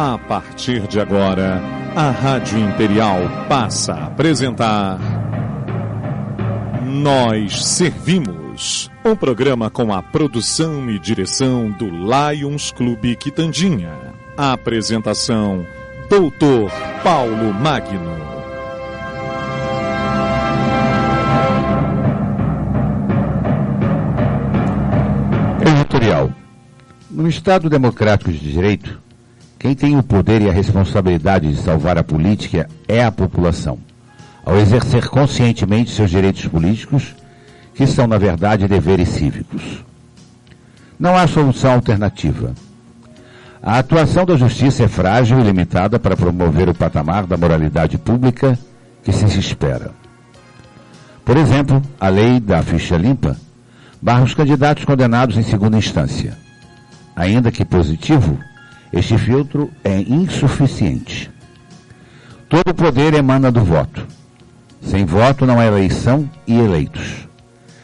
A partir de agora, a Rádio Imperial passa a apresentar Nós Servimos, um programa com a produção e direção do Lions Clube Quitandinha. A apresentação, Dr. Paulo Magno. Editorial. No Estado democrático de direito, quem tem o poder e a responsabilidade de salvar a política é a população, ao exercer conscientemente seus direitos políticos, que são, na verdade, deveres cívicos. Não há solução alternativa. A atuação da justiça é frágil e limitada para promover o patamar da moralidade pública que se espera. Por exemplo, a lei da ficha limpa barra os candidatos condenados em segunda instância. Ainda que positivo, este filtro é insuficiente. Todo poder emana do voto. Sem voto não há eleição e eleitos.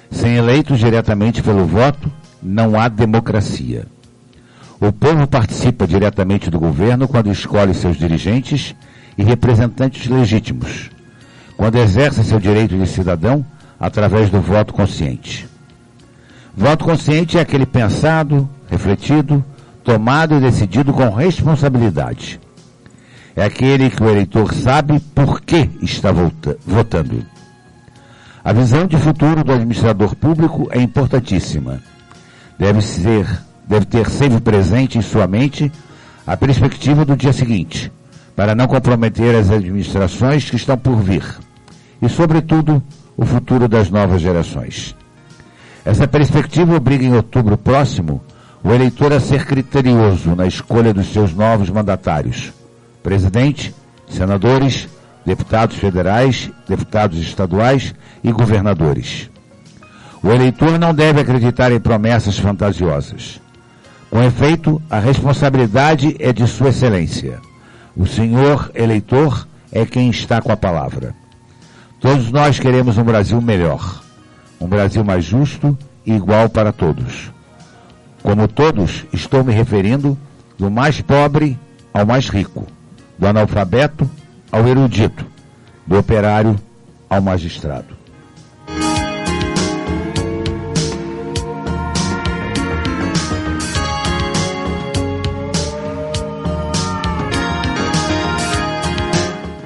Sem eleitos diretamente pelo voto, não há democracia. O povo participa diretamente do governo quando escolhe seus dirigentes e representantes legítimos, quando exerce seu direito de cidadão através do voto consciente. Voto consciente é aquele pensado, refletido, tomado e decidido com responsabilidade. É aquele que o eleitor sabe por que está votando. A visão de futuro do administrador público é importantíssima. Deve ter sempre presente em sua mente a perspectiva do dia seguinte, para não comprometer as administrações que estão por vir, e, sobretudo, o futuro das novas gerações. Essa perspectiva obriga em outubro próximo o eleitor a ser criterioso na escolha dos seus novos mandatários, presidente, senadores, deputados federais, deputados estaduais e governadores. O eleitor não deve acreditar em promessas fantasiosas. Com efeito, a responsabilidade é de Sua Excelência. O senhor eleitor é quem está com a palavra. Todos nós queremos um Brasil melhor, um Brasil mais justo e igual para todos. Como todos, estou me referindo do mais pobre ao mais rico, do analfabeto ao erudito, do operário ao magistrado.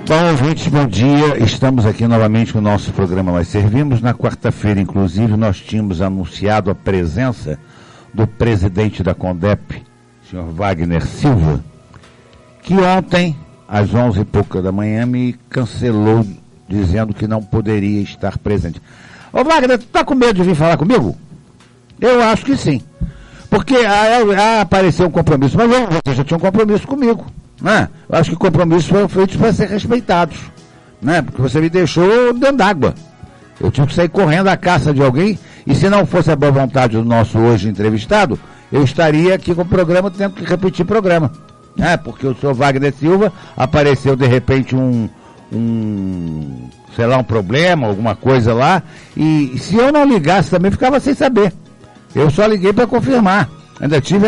Bom, ouvintes, bom dia. Estamos aqui novamente com o nosso programa Nós Servimos. Na quarta-feira, inclusive, nós tínhamos anunciado a presença do presidente da CONDEP, senhor Wagner Silva, que ontem, às 11 e pouca da manhã, me cancelou, dizendo que não poderia estar presente. Ô Wagner, tu tá com medo de vir falar comigo? Eu acho que sim. Porque apareceu um compromisso, mas você já tinha um compromisso comigo, né? Eu acho que compromissos foram feitos para ser respeitados, né? Porque você me deixou dentro d'água. Eu tive que sair correndo à caça de alguém, e se não fosse a boa vontade do nosso hoje entrevistado, eu estaria aqui com o programa, tendo que repetir o programa. Porque o senhor Wagner Silva apareceu de repente um problema, alguma coisa lá, e se eu não ligasse também ficava sem saber. Eu só liguei para confirmar. Ainda tive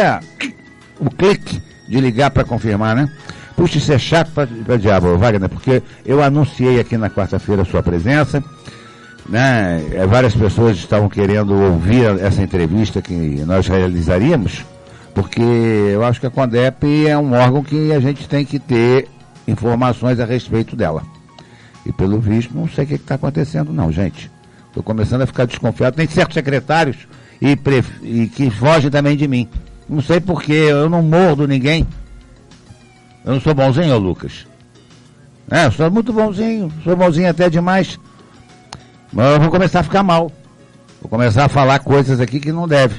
o clique de ligar para confirmar, né? Puxa, isso é chato para diabo, Wagner, porque eu anunciei aqui na quarta-feira a sua presença, né? Várias pessoas estavam querendo ouvir essa entrevista que nós realizaríamos, porque eu acho que a CONDEP é um órgão que a gente tem que ter informações a respeito dela. E pelo visto, não sei o que está acontecendo não, gente. Estou começando a ficar desconfiado. Tem certos secretários e que fogem também de mim. Não sei porquê, eu não mordo ninguém. Eu não sou bonzinho, Lucas. Eu sou muito bonzinho, sou bonzinho até demais. Mas eu vou começar a ficar mal. Vou começar a falar coisas aqui que não deve.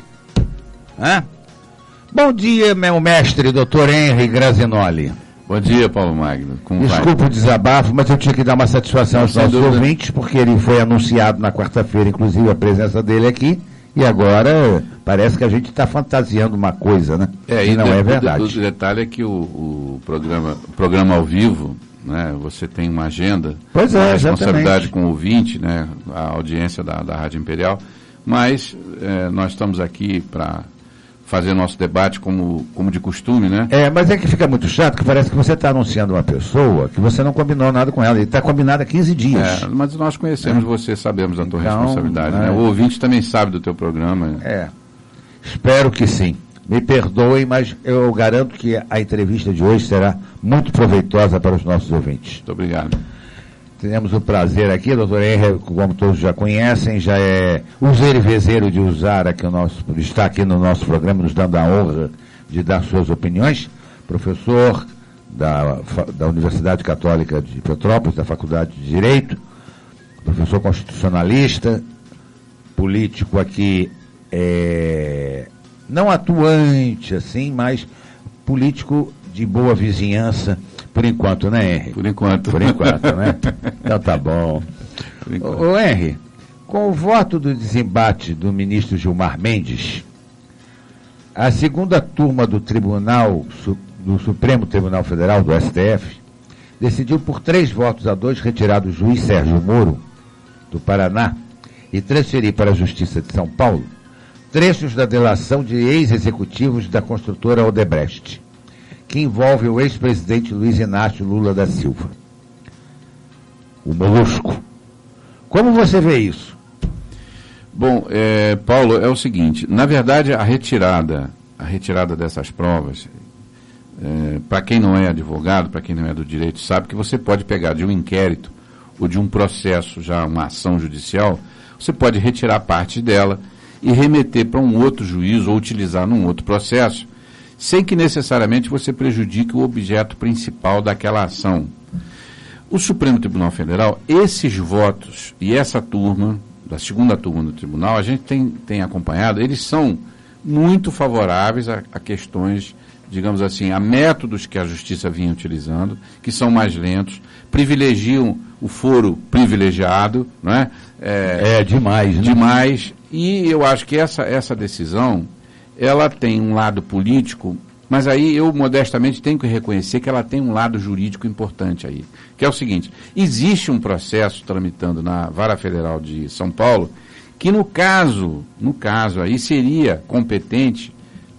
Bom dia, meu mestre, Dr. Henry Grazinoli. Bom dia, Paulo Magno. Desculpa o desabafo, mas eu tinha que dar uma satisfação aos nossos ouvintes, porque ele foi anunciado na quarta-feira, inclusive a presença dele aqui, e agora parece que a gente está fantasiando uma coisa, né? E não é verdade. O detalhe é que o programa ao vivo, né, você tem uma agenda, pois uma responsabilidade com o ouvinte, né, a audiência da Rádio Imperial, mas nós estamos aqui para fazer nosso debate como de costume, né? Mas é que fica muito chato, que parece que você está anunciando uma pessoa que você não combinou nada com ela, e está combinado há 15 dias. Mas nós conhecemos você, sabemos da tua responsabilidade, né? O ouvinte também sabe do teu programa. Espero que sim. Me perdoem, mas eu garanto que a entrevista de hoje será muito proveitosa para os nossos ouvintes. Muito obrigado. Temos o prazer aqui, doutor Henry, como todos já conhecem, já é useiro e vezeiro de usar aqui está aqui no nosso programa, nos dando a honra de dar suas opiniões. Professor da Universidade Católica de Petrópolis, da Faculdade de Direito, professor constitucionalista, político aqui, não atuante assim, mas político de boa vizinhança, por enquanto, né, Henry? Por enquanto. Por enquanto, né? Então tá bom. Ô Henry, com o voto do desembate do ministro Gilmar Mendes, a segunda turma do Supremo Tribunal Federal, do STF, decidiu por 3-2 retirar do juiz Sérgio Moro, do Paraná, e transferir para a Justiça de São Paulo trechos da delação de ex-executivos da construtora Odebrecht, que envolve o ex-presidente Luiz Inácio Lula da Silva, o Molusco. Como você vê isso? Bom, Paulo, é o seguinte, na verdade a retirada dessas provas, para quem não é advogado, para quem não é do direito, sabe que você pode pegar de um inquérito ou de um processo, já uma ação judicial, você pode retirar parte dela e remeter para um outro juiz ou utilizar num outro processo, sem que necessariamente você prejudique o objeto principal daquela ação. O Supremo Tribunal Federal, esses votos e essa turma, da segunda turma do tribunal, a gente tem acompanhado, eles são muito favoráveis a questões, digamos assim, a métodos que a justiça vinha utilizando, que são mais lentos, privilegiam o foro privilegiado, não é? Demais, né? Demais, e eu acho que essa decisão, ela tem um lado político, mas aí eu modestamente tenho que reconhecer que ela tem um lado jurídico importante aí, que é o seguinte, existe um processo tramitando na Vara Federal de São Paulo, que no caso aí seria competente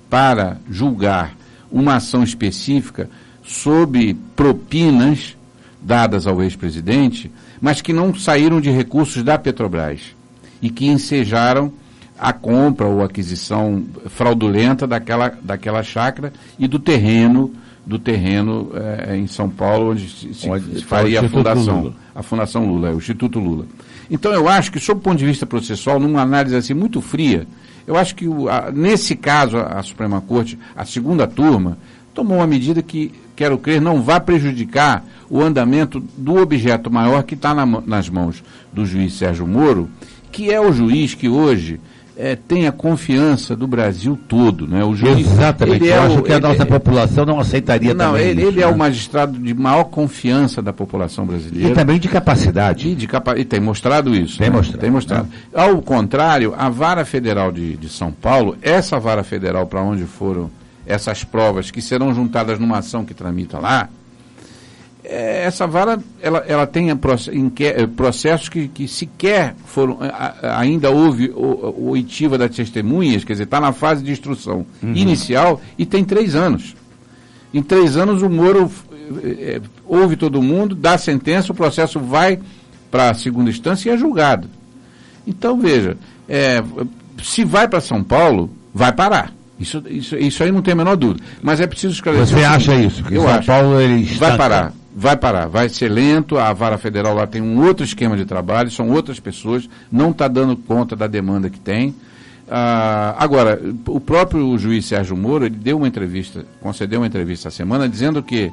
para julgar uma ação específica sob propinas dadas ao ex-presidente, mas que não saíram de recursos da Petrobras e que ensejaram a compra ou aquisição fraudulenta daquela chácara e do terreno em São Paulo, onde se faria a Fundação Lula, o Instituto Lula. Então eu acho que, sob o ponto de vista processual, numa análise assim muito fria, eu acho que nesse caso a Suprema Corte, a segunda turma, tomou uma medida que, quero crer, não vai prejudicar o andamento do objeto maior que está nas mãos do juiz Sérgio Moro, que é o juiz que hoje tem a confiança do Brasil todo, né? O juiz, exatamente, eu acho que a nossa população não aceitaria também isso. Ele é o magistrado de maior confiança da população brasileira. E também de capacidade. E tem mostrado isso. Tem mostrado. Ao contrário, a Vara Federal de São Paulo, essa Vara Federal para onde foram essas provas que serão juntadas numa ação que tramita lá, essa vara ela tem processos que sequer foram, ainda houve oitiva das testemunhas, quer dizer, está na fase de instrução inicial e tem 3 anos. Em 3 anos o Moro ouve todo mundo, dá sentença, o processo vai para a segunda instância e é julgado. Então, veja, se vai para São Paulo, vai parar. Isso aí não tem a menor dúvida. Mas é preciso esclarecer. Você acha isso? Que São Paulo ele vai parar, vai ser lento, a Vara Federal lá tem um outro esquema de trabalho, são outras pessoas, não está dando conta da demanda que tem. Agora, o próprio juiz Sérgio Moro, ele concedeu uma entrevista essa semana, dizendo que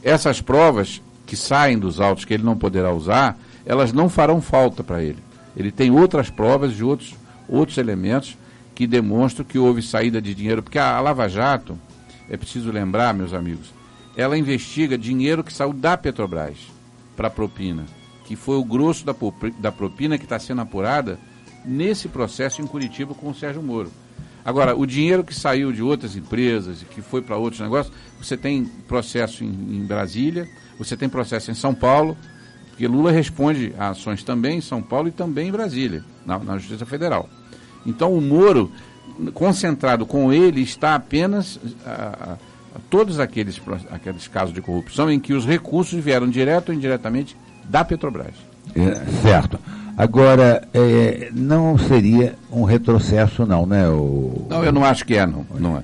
essas provas que saem dos autos que ele não poderá usar, elas não farão falta para ele. Ele tem outras provas de outros elementos que demonstram que houve saída de dinheiro, porque a Lava Jato, é preciso lembrar, meus amigos, ela investiga dinheiro que saiu da Petrobras para propina, que foi o grosso da propina que está sendo apurada nesse processo em Curitiba com o Sérgio Moro. Agora, o dinheiro que saiu de outras empresas e que foi para outros negócios, você tem processo em Brasília, você tem processo em São Paulo, porque Lula responde a ações também em São Paulo e também em Brasília, na Justiça Federal. Então o Moro, concentrado com ele está apenas todos aqueles casos de corrupção em que os recursos vieram direto ou indiretamente da Petrobras. Certo. Agora, não seria um retrocesso, não, né? Não, eu não acho que não é.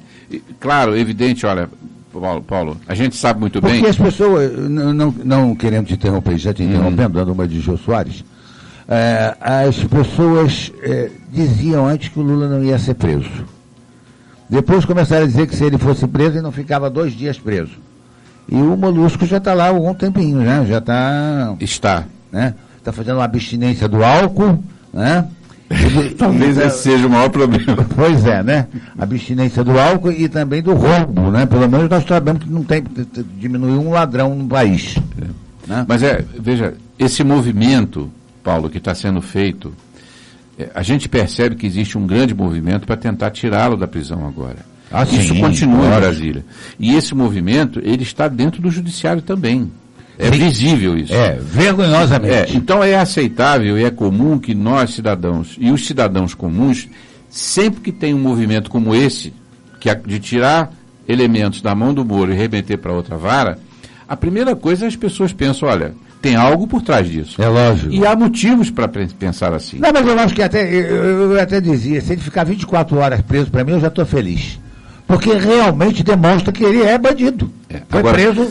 Claro, evidente, olha, Paulo, a gente sabe muito bem... Porque as pessoas, não querendo te interromper, já te interrompendo, dando uma de Jô Soares, as pessoas diziam antes que o Lula não ia ser preso. Depois começaram a dizer que se ele fosse preso, ele não ficava 2 dias preso. E o Molusco já está lá há algum tempinho, né? Já está... Está. Né? Está fazendo uma abstinência do álcool, né? Talvez esse seja o maior problema. Pois é, né? Abstinência do álcool e também do roubo, né? Pelo menos nós sabemos que não tem, diminuiu um ladrão no país. Né? Mas veja, esse movimento, Paulo, que está sendo feito, a gente percebe que existe um grande movimento para tentar tirá-lo da prisão agora. Isso continua em Brasília. E esse movimento, ele está dentro do judiciário também. É visível isso. Vergonhosamente. Então é aceitável e é comum que nós, cidadãos, e os cidadãos comuns, sempre que tem um movimento como esse, que é de tirar elementos da mão do Moro e remeter para outra vara, a primeira coisa as pessoas pensam, olha, tem algo por trás disso. É lógico. E há motivos para pensar assim. Não, mas eu acho que eu até dizia, se ele ficar 24 horas preso, para mim eu já estou feliz. Porque realmente demonstra que ele é bandido. Foi preso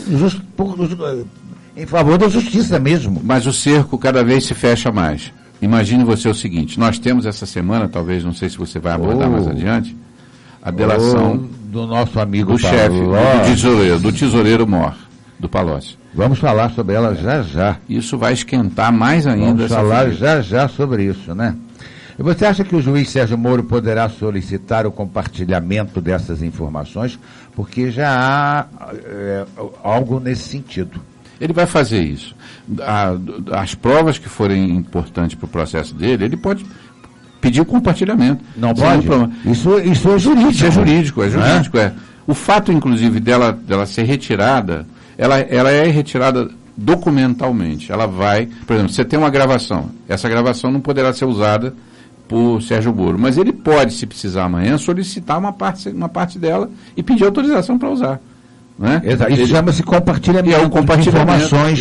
em favor da justiça mesmo. Mas o cerco cada vez se fecha mais. Imagine você o seguinte, nós temos essa semana, talvez, não sei se você vai abordar mais adiante, a delação do nosso amigo do chefe, do tesoureiro Mor, do Palocci. Vamos falar sobre ela já. Isso vai esquentar mais ainda. Vamos falar já sobre isso, né? E você acha que o juiz Sérgio Moro poderá solicitar o compartilhamento dessas informações? Porque já há algo nesse sentido. Ele vai fazer isso. As provas que forem importantes para o processo dele, ele pode pedir o compartilhamento. Não pode? Isso é jurídico. Isso é jurídico. O fato, inclusive, dela ser retirada, ela é retirada documentalmente. Ela vai, por exemplo, você tem uma gravação. Essa gravação não poderá ser usada por Sérgio Moro, mas ele pode, se precisar amanhã, solicitar uma parte dela e pedir autorização para usar. Né? Isso chama-se compartilhamento, de informações,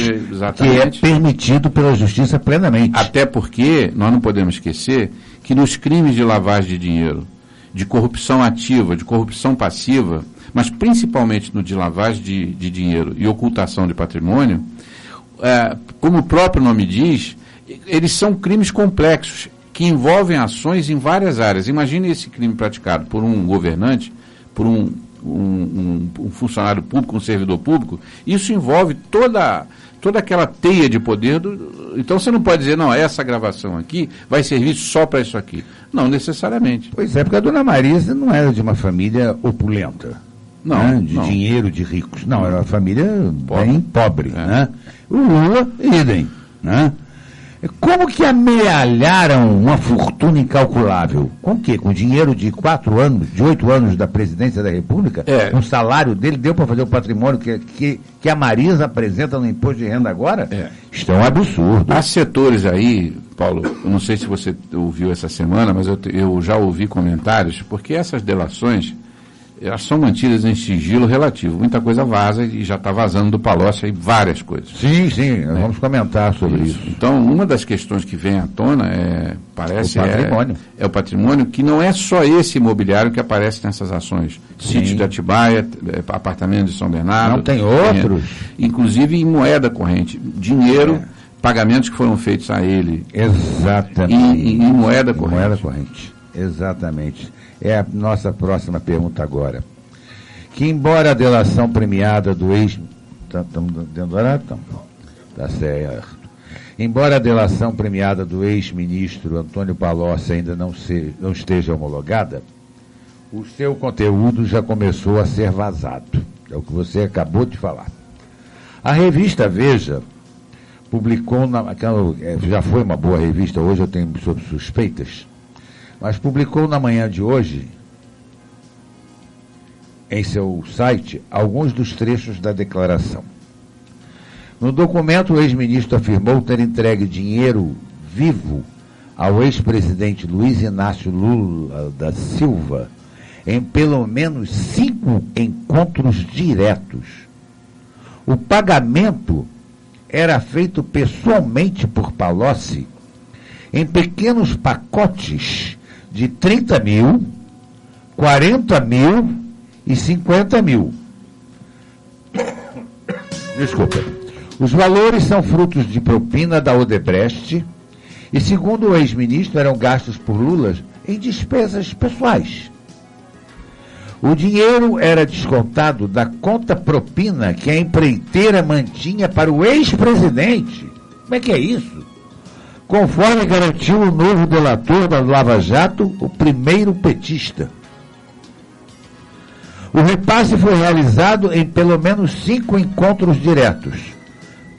que é permitido pela justiça plenamente. Até porque nós não podemos esquecer que nos crimes de lavagem de dinheiro, de corrupção ativa, de corrupção passiva, mas principalmente no de lavagem de dinheiro e ocultação de patrimônio, como o próprio nome diz, eles são crimes complexos, que envolvem ações em várias áreas. Imagine esse crime praticado por um governante, por um funcionário público, um servidor público. Isso envolve toda aquela teia de poder. Então você não pode dizer, não, essa gravação aqui vai servir só para isso aqui. Não necessariamente. Pois é, porque a dona Marisa não era de uma família opulenta. Não, né? De dinheiro, de ricos. Não, era uma família bem pobre. Né? O Lula, idem. Né? Como que amealharam uma fortuna incalculável? Com o quê? Com dinheiro de 8 anos da presidência da República? Com o salário dele, deu para fazer o patrimônio que a Marisa apresenta no imposto de renda agora? Isso é um absurdo. Há setores aí, Paulo, eu não sei se você ouviu essa semana, mas eu já ouvi comentários, porque essas delações, elas são mantidas em sigilo relativo. Muita coisa vaza e já está vazando do Palocci aí várias coisas. Sim, vamos comentar sobre isso. Então, uma das questões que vem à tona parece o patrimônio. É o patrimônio, que não é só esse imobiliário que aparece nessas ações. Sítio de Atibaia, apartamento de São Bernardo. Não, tem outros. Inclusive em moeda corrente. Dinheiro, pagamentos que foram feitos a ele. Exatamente. Em moeda corrente. Moeda corrente. Exatamente. É a nossa próxima pergunta agora. Que embora a delação premiada do Estamos dentro do horário? Tá certo. Embora a delação premiada do ex-ministro Antônio Palocci ainda não esteja homologada, o seu conteúdo já começou a ser vazado. É o que você acabou de falar. A revista Veja publicou, já foi uma boa revista, hoje eu tenho sobre suspeitas, mas publicou na manhã de hoje, em seu site, alguns dos trechos da declaração. No documento, o ex-ministro afirmou ter entregue dinheiro vivo ao ex-presidente Luiz Inácio Lula da Silva em pelo menos 5 encontros diretos. O pagamento era feito pessoalmente por Palocci em pequenos pacotes de 30 mil, 40 mil e 50 mil. Desculpa. Os valores são frutos de propina da Odebrecht e, segundo o ex-ministro, eram gastos por Lula em despesas pessoais. O dinheiro era descontado da conta propina que a empreiteira mantinha para o ex-presidente. Como é que é isso? Conforme garantiu o novo delator da Lava Jato, o primeiro petista. O repasse foi realizado em pelo menos 5 encontros diretos.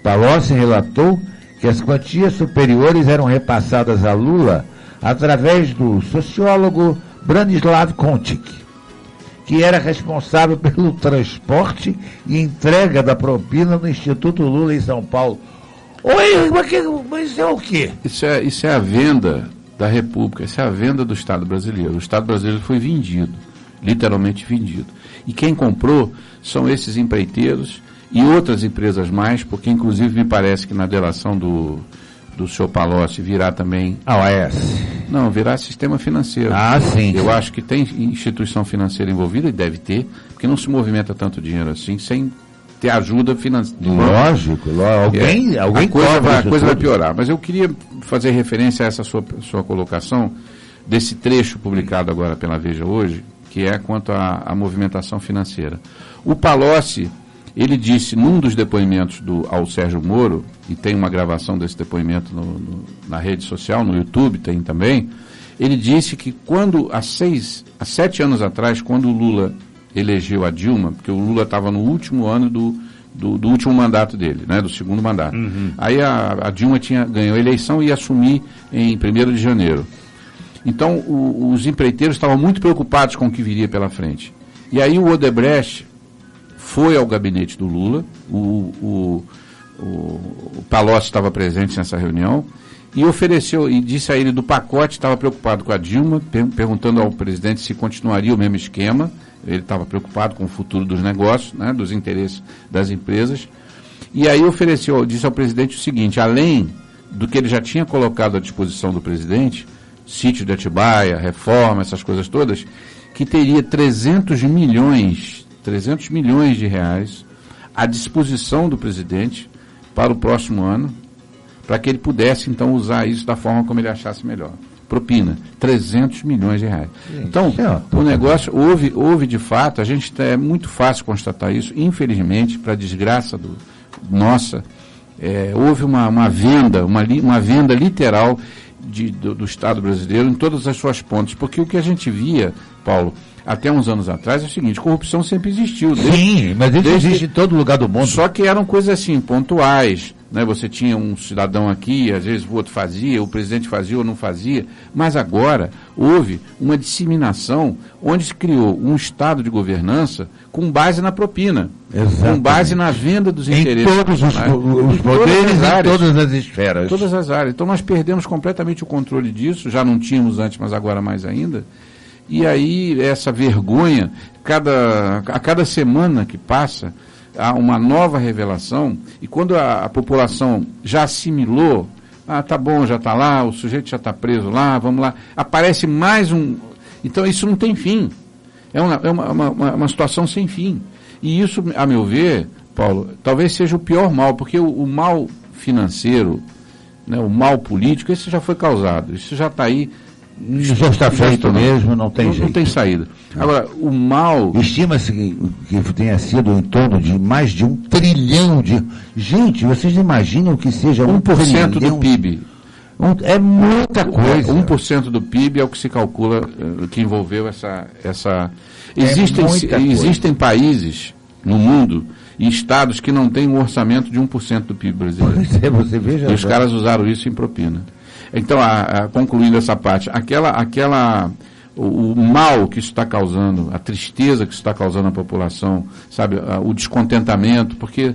Palocci relatou que as quantias superiores eram repassadas a Lula através do sociólogo Branislav Kontik, que era responsável pelo transporte e entrega da propina no Instituto Lula em São Paulo. Oi, mas isso é o quê? Isso é a venda da República, isso é a venda do Estado brasileiro. O Estado brasileiro foi vendido, literalmente vendido. E quem comprou são esses empreiteiros e outras empresas mais, porque inclusive me parece que na delação do senhor Palocci virá também... A OAS. Não, virá sistema financeiro. Ah, sim. Eu acho que tem instituição financeira envolvida, e deve ter, porque não se movimenta tanto dinheiro assim, sem ter ajuda financeira. Lógico. Alguém a coisa vai piorar. Mas eu queria fazer referência a essa sua colocação, desse trecho publicado agora pela Veja hoje, que é quanto à movimentação financeira. O Palocci, ele disse num dos depoimentos ao Sérgio Moro, e tem uma gravação desse depoimento na rede social, no YouTube tem também, ele disse que há 7 anos atrás, quando o Lula elegeu a Dilma, porque o Lula estava no último ano do último mandato dele, né, do segundo mandato. Uhum. Aí a Dilma ganhou a eleição e ia assumir em 1º de janeiro. Então, os empreiteiros estavam muito preocupados com o que viria pela frente. E aí o Odebrecht foi ao gabinete do Lula, o Palocci estava presente nessa reunião, e ofereceu, e disse a ele do pacote, estava preocupado com a Dilma, perguntando ao presidente se continuaria o mesmo esquema. Ele estava preocupado com o futuro dos negócios, né, dos interesses das empresas. E aí disse ao presidente o seguinte: além do que ele já tinha colocado à disposição do presidente, sítio de Atibaia, reforma, essas coisas todas, que teria 300 milhões de reais à disposição do presidente para o próximo ano, para que ele pudesse, então, usar isso da forma como ele achasse melhor. Propina, 300 milhões de reais. Então, o negócio, houve de fato, é muito fácil constatar isso, infelizmente, para a desgraça nossa, houve uma venda literal do Estado brasileiro em todas as suas pontas, porque o que a gente via, Paulo, até uns anos atrás, é o seguinte: corrupção sempre existiu. Sim, mas isso existe em todo lugar do mundo. Só que eram coisas assim, pontuais, né? Você tinha um cidadão aqui, às vezes o outro fazia, o presidente fazia ou não fazia, mas agora houve uma disseminação onde se criou um estado de governança com base na propina. Exatamente. Com base na venda dos interesses. Em todos os poderes, em todas as esferas. Todas as áreas. Então nós perdemos completamente o controle disso, já não tínhamos antes, mas agora mais ainda. E aí essa vergonha, a cada semana que passa, há uma nova revelação, e quando a população já assimilou, tá bom, já está lá, o sujeito já está preso lá, vamos lá, aparece mais um. Então isso não tem fim. É uma situação sem fim. E isso, a meu ver, Paulo, talvez seja o pior mal, porque o mal financeiro, né, o mal político, esse já foi causado, isso já está aí. Já está feito mesmo, não tem jeito. Não tem saída. Agora, o mal... Estima-se que tenha sido em torno de mais de 1 trilhão de... Gente, vocês imaginam que seja 1% do PIB. É muita coisa. 1% do PIB é o que se calcula, que envolveu essa... Existem países no mundo e estados que não têm um orçamento de 1% do PIB brasileiro. Pois é, você veja. E os caras usaram isso em propina. Então, concluindo essa parte, o mal que isso está causando, a tristeza que isso está causando na população, sabe, o descontentamento, porque,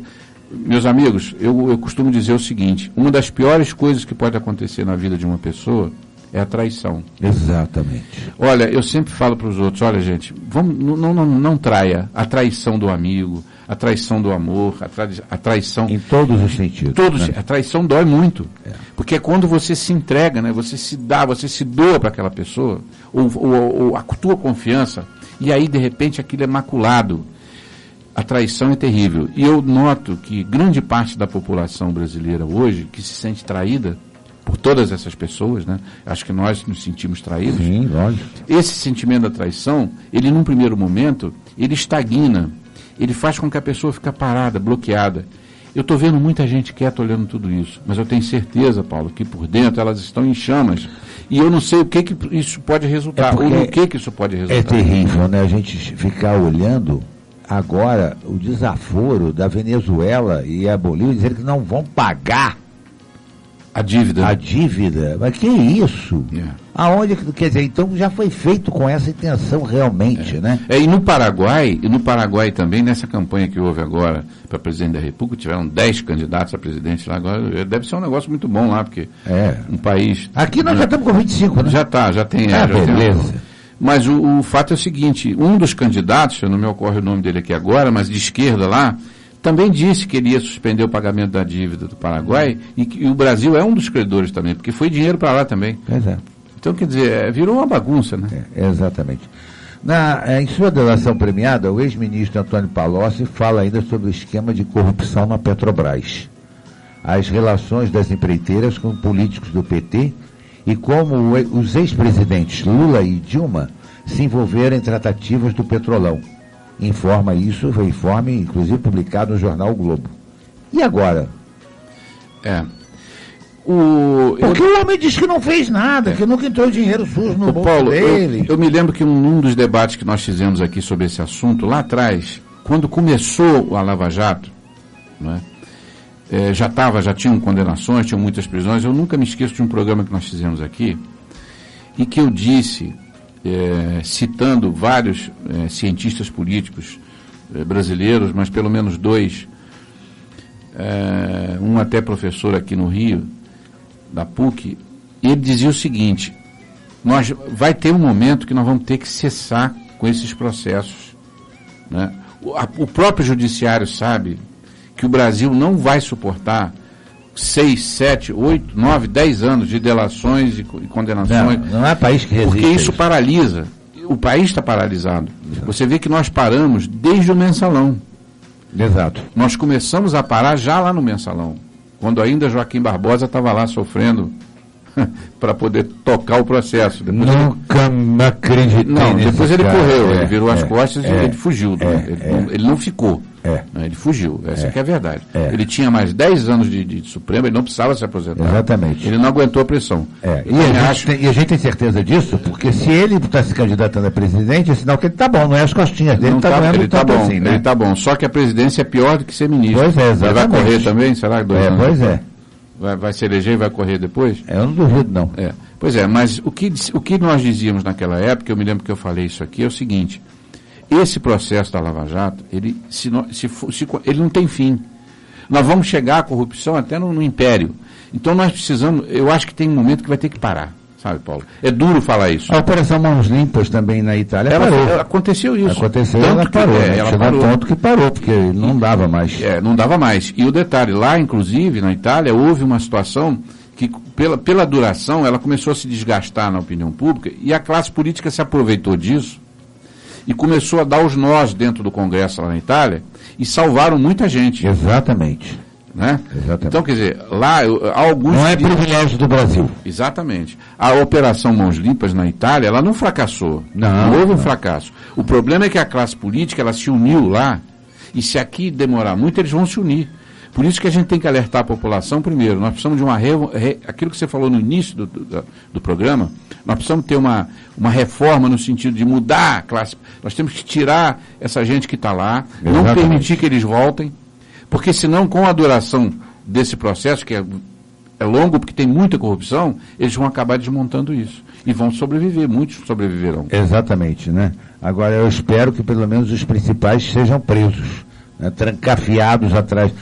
meus amigos, eu costumo dizer o seguinte: uma das piores coisas que pode acontecer na vida de uma pessoa é a traição. Exatamente. Olha, eu sempre falo para os outros, olha gente, vamos, não traia a traição do amigo, a traição do amor, a traição... Em todos os sentidos. Né? A traição dói muito, porque é quando você se entrega, né? Você se dá, você se doa para aquela pessoa, ou a tua confiança, e aí de repente aquilo é maculado. A traição é terrível. E eu noto que grande parte da população brasileira hoje, que se sente traída por todas essas pessoas, né? Acho que nós nos sentimos traídos. Sim, lógico. Esse sentimento da traição, ele num primeiro momento, ele estagna. Ele faz com que a pessoa fique parada, bloqueada. Eu estou vendo muita gente quieta olhando tudo isso, mas eu tenho certeza, Paulo, que por dentro elas estão em chamas. E eu não sei o que isso pode resultar, ou no que isso pode resultar. É terrível, né? A gente ficar olhando agora o desaforo da Venezuela e a Bolívia dizendo que não vão pagar a dívida. A dívida? Mas que isso? Aonde, quer dizer, então já foi feito com essa intenção realmente, né? E no Paraguai também, nessa campanha que houve agora para presidente da República, tiveram 10 candidatos a presidente lá agora, deve ser um negócio muito bom lá, porque um país... Aqui nós já estamos com 25, né? Já tem. Beleza. Mas o fato é o seguinte, um dos candidatos, não me ocorre o nome dele aqui agora, mas de esquerda lá, também disse que ele ia suspender o pagamento da dívida do Paraguai e o Brasil é um dos credores também, porque foi dinheiro para lá também. Pois é. Então, quer dizer, virou uma bagunça, né? Exatamente. Em sua delação premiada, o ex-ministro Antônio Palocci fala ainda sobre o esquema de corrupção na Petrobras, as relações das empreiteiras com políticos do PT e como os ex-presidentes Lula e Dilma se envolveram em tratativas do Petrolão. Informa isso, foi informe, inclusive, publicado no jornal O Globo. E agora? Porque o homem diz que não fez nada, que nunca entrou dinheiro sujo no bolso Paulo, dele. Eu me lembro que num dos debates que nós fizemos aqui sobre esse assunto, lá atrás, quando começou a Lava Jato, né, já tinham condenações, tinham muitas prisões. Eu nunca me esqueço de um programa que nós fizemos aqui, e que eu disse... citando vários cientistas políticos brasileiros, mas pelo menos 2, um até professor aqui no Rio, da PUC, ele dizia o seguinte: vai ter um momento que nós vamos ter que cessar com esses processos, né? O próprio judiciário sabe que o Brasil não vai suportar 6, 7, 8, 9, 10 anos de delações e condenações. Não é país que resiste. Porque isso paralisa. O país está paralisado. Exato. Você vê que nós paramos desde o mensalão. Exato. Nós começamos a parar já lá no mensalão, quando ainda Joaquim Barbosa estava lá sofrendo para poder tocar o processo. Depois nunca acreditei. Não, depois ele correu, ele virou as costas e ele fugiu. Ele não ficou. Ele fugiu, essa que é a verdade. Ele tinha mais 10 anos de Supremo, ele não precisava se aposentar. Exatamente. Ele não aguentou a pressão. E a gente tem certeza disso, porque se ele está se candidatando a presidente, é sinal que ele está bom, não é as costinhas dele, ele está bom, assim, né? Ele está bom, só que a presidência é pior do que ser ministro. Pois é, exatamente. Ele vai correr também, será que 2 anos? Pois é. Vai se eleger e vai correr depois? Eu não duvido, não. Pois é, mas o que nós dizíamos naquela época, eu me lembro que eu falei isso aqui, é o seguinte: esse processo da Lava Jato, ele não tem fim. Nós vamos chegar à corrupção até no Império. Então nós precisamos, eu acho que tem um momento que vai ter que parar, sabe, Paulo? É duro falar isso. A Operação Mãos Limpas também na Itália parou. Aconteceu isso. Ela parou, chegou a ponto que parou, porque não dava mais. Não dava mais. E o detalhe, lá inclusive, na Itália, houve uma situação que, pela duração, ela começou a se desgastar na opinião pública, e a classe política se aproveitou disso e começou a dar os nós dentro do Congresso lá na Itália e salvaram muita gente. Exatamente. Né? Exatamente. Então, quer dizer, lá alguns... Não é privilégio do Brasil. Exatamente. A Operação Mãos Limpas na Itália, ela não fracassou. Não houve um fracasso. O problema é que a classe política, ela se uniu lá, e se aqui demorar muito, eles vão se unir. Por isso que a gente tem que alertar a população primeiro. Nós precisamos de aquilo que você falou no início do programa, nós precisamos ter uma reforma no sentido de mudar a classe. Nós temos que tirar essa gente que está lá, não permitir que eles voltem, porque senão, com a duração desse processo, que é longo porque tem muita corrupção, eles vão acabar desmontando isso. E vão sobreviver, muitos sobreviverão. Exatamente, né? Agora eu espero que pelo menos os principais sejam presos, né? Trancafiados atrás.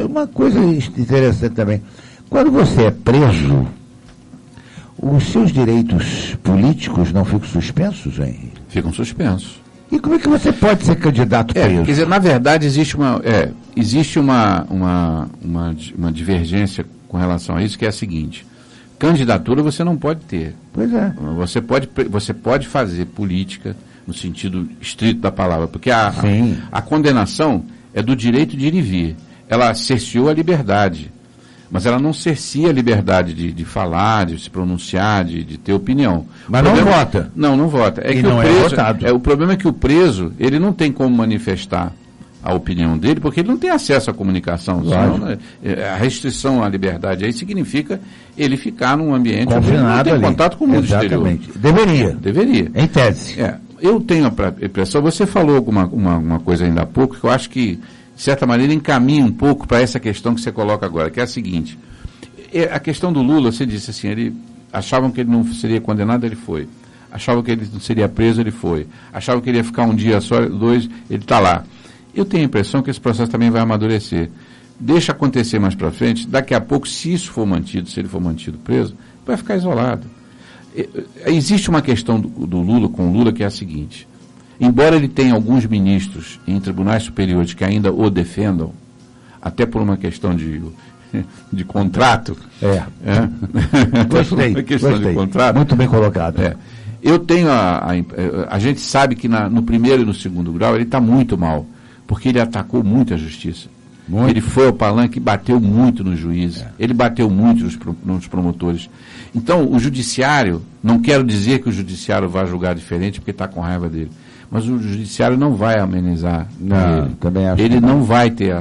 Uma coisa interessante também, quando você é preso, os seus direitos políticos não ficam suspensos, Henri? Ficam suspensos. E como é que você pode ser candidato preso? Quer dizer, na verdade, existe uma divergência com relação a isso, que é a seguinte: candidatura você não pode ter. Pois é. Você pode fazer política no sentido estrito da palavra, porque a condenação é do direito de ir e vir. Ela cerceou a liberdade, mas ela não cercia a liberdade de falar, de se pronunciar, de ter opinião. Mas não vota. Não vota. E não é votado. O problema é que o preso, ele não tem como manifestar a opinião dele, porque ele não tem acesso à comunicação. Senão, a restrição à liberdade aí significa ele ficar num ambiente confinado, onde não tem contato com o mundo exatamente. Exterior. Deveria. Em tese. Eu tenho a impressão, você falou uma coisa ainda há pouco, que eu acho que, de certa maneira, encaminha um pouco para essa questão que você coloca agora, que é a seguinte: a questão do Lula, você disse assim, achavam que ele não seria condenado, ele foi. Achavam que ele não seria preso, ele foi. Achavam que ele ia ficar um dia só, 2, ele está lá. Eu tenho a impressão que esse processo também vai amadurecer. Deixa acontecer mais para frente, daqui a pouco, se isso for mantido, se ele for mantido preso, vai ficar isolado. Existe uma questão do Lula com o Lula, que é a seguinte: embora ele tenha alguns ministros em tribunais superiores que ainda o defendam, até por uma questão de contrato. Gostei. Uma questão de contrato. Muito bem colocado. Eu tenho a gente sabe que no primeiro e no segundo grau ele está muito mal, porque ele atacou muito a justiça. Muito. Ele foi ao palanque e bateu muito nos juízes. Ele bateu muito nos promotores. Então, o judiciário, não quero dizer que o judiciário vai julgar diferente porque está com raiva dele, mas o judiciário não vai amenizar ele. Também acho ele não vai ter...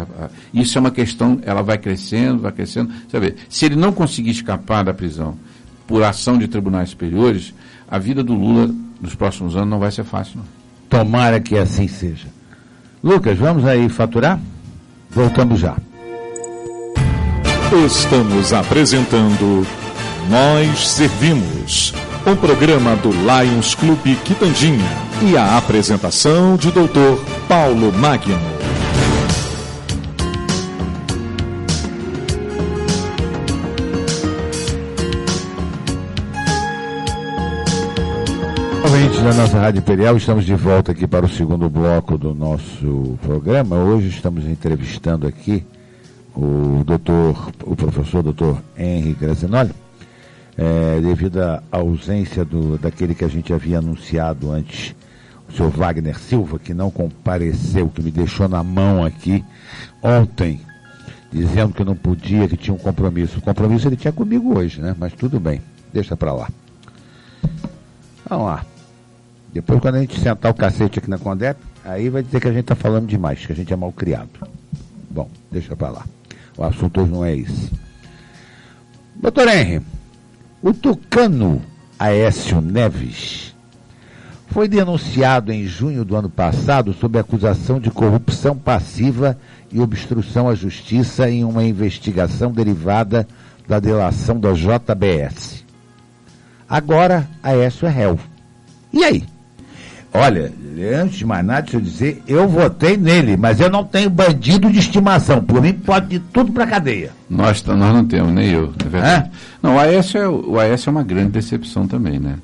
Isso é uma questão, ela vai crescendo. Sabe, se ele não conseguir escapar da prisão por ação de tribunais superiores, a vida do Lula nos próximos anos não vai ser fácil, não. Tomara que assim seja. Lucas, vamos aí faturar? Voltamos já. Estamos apresentando Nós Servimos, um programa do Lions Clube Quitandinha e a apresentação de Dr. Paulo Magno. Ouvintes da nossa Rádio Imperial, estamos de volta aqui para o segundo bloco do nosso programa. Hoje estamos entrevistando aqui o professor Dr. Henri Grazinoli, devido à ausência daquele que a gente havia anunciado antes, o senhor Wagner Silva, que não compareceu, que me deixou na mão aqui ontem, dizendo que não podia, que tinha um compromisso. O compromisso ele tinha comigo hoje, né? Mas tudo bem, deixa para lá. Vamos lá. Depois, quando a gente sentar o cacete aqui na Condep, aí vai dizer que a gente está falando demais, que a gente é mal criado. Bom, deixa para lá. O assunto hoje não é esse. Doutor Henri, o tucano Aécio Neves foi denunciado em junho do ano passado sob acusação de corrupção passiva e obstrução à justiça em uma investigação derivada da delação da JBS. Agora, Aécio é réu. E aí? Olha, antes de mais nada, deixa eu dizer, eu votei nele, mas eu não tenho bandido de estimação. Por mim, pode ir tudo pra cadeia. Nós não temos, nem eu, é verdade. Não, o Aécio é uma grande decepção também, né?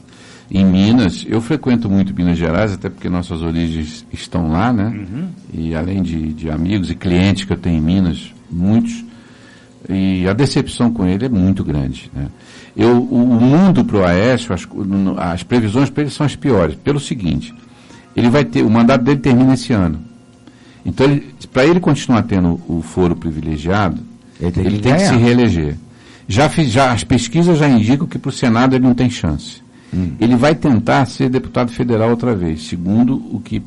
Em Minas, eu frequento muito Minas Gerais, até porque nossas origens estão lá, né? Uhum. E além de amigos e clientes que eu tenho em Minas, muitos, e a decepção com ele é muito grande, né? O mundo para o Aécio, as previsões para ele são as piores, pelo seguinte: o mandato dele termina esse ano. Então, para ele continuar tendo o foro privilegiado, ele tem que se reeleger. As pesquisas já indicam que para o Senado ele não tem chance. Ele vai tentar ser deputado federal outra vez, segundo o que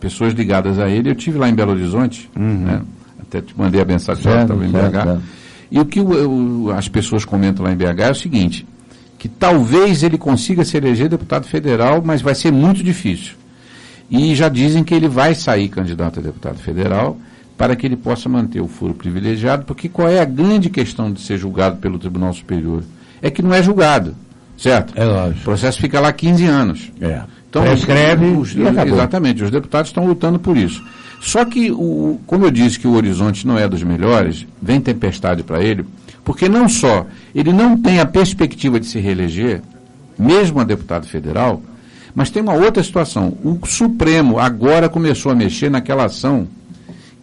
pessoas ligadas a ele. Eu estive lá em Belo Horizonte, né? Até te mandei a mensagem que estava em BH. E o que as pessoas comentam lá em BH é o seguinte: que talvez ele consiga se eleger deputado federal, mas vai ser muito difícil. E já dizem que ele vai sair candidato a deputado federal para que ele possa manter o foro privilegiado, porque qual é a grande questão de ser julgado pelo Tribunal Superior? É que não é julgado, certo? É lógico. O processo fica lá 15 anos. Então, prescreve e acabou. Exatamente, os deputados estão lutando por isso. Só que, como eu disse que o horizonte não é dos melhores, vem tempestade para ele, porque não só ele não tem a perspectiva de se reeleger, mesmo a deputado federal, mas tem uma outra situação. O Supremo agora começou a mexer naquela ação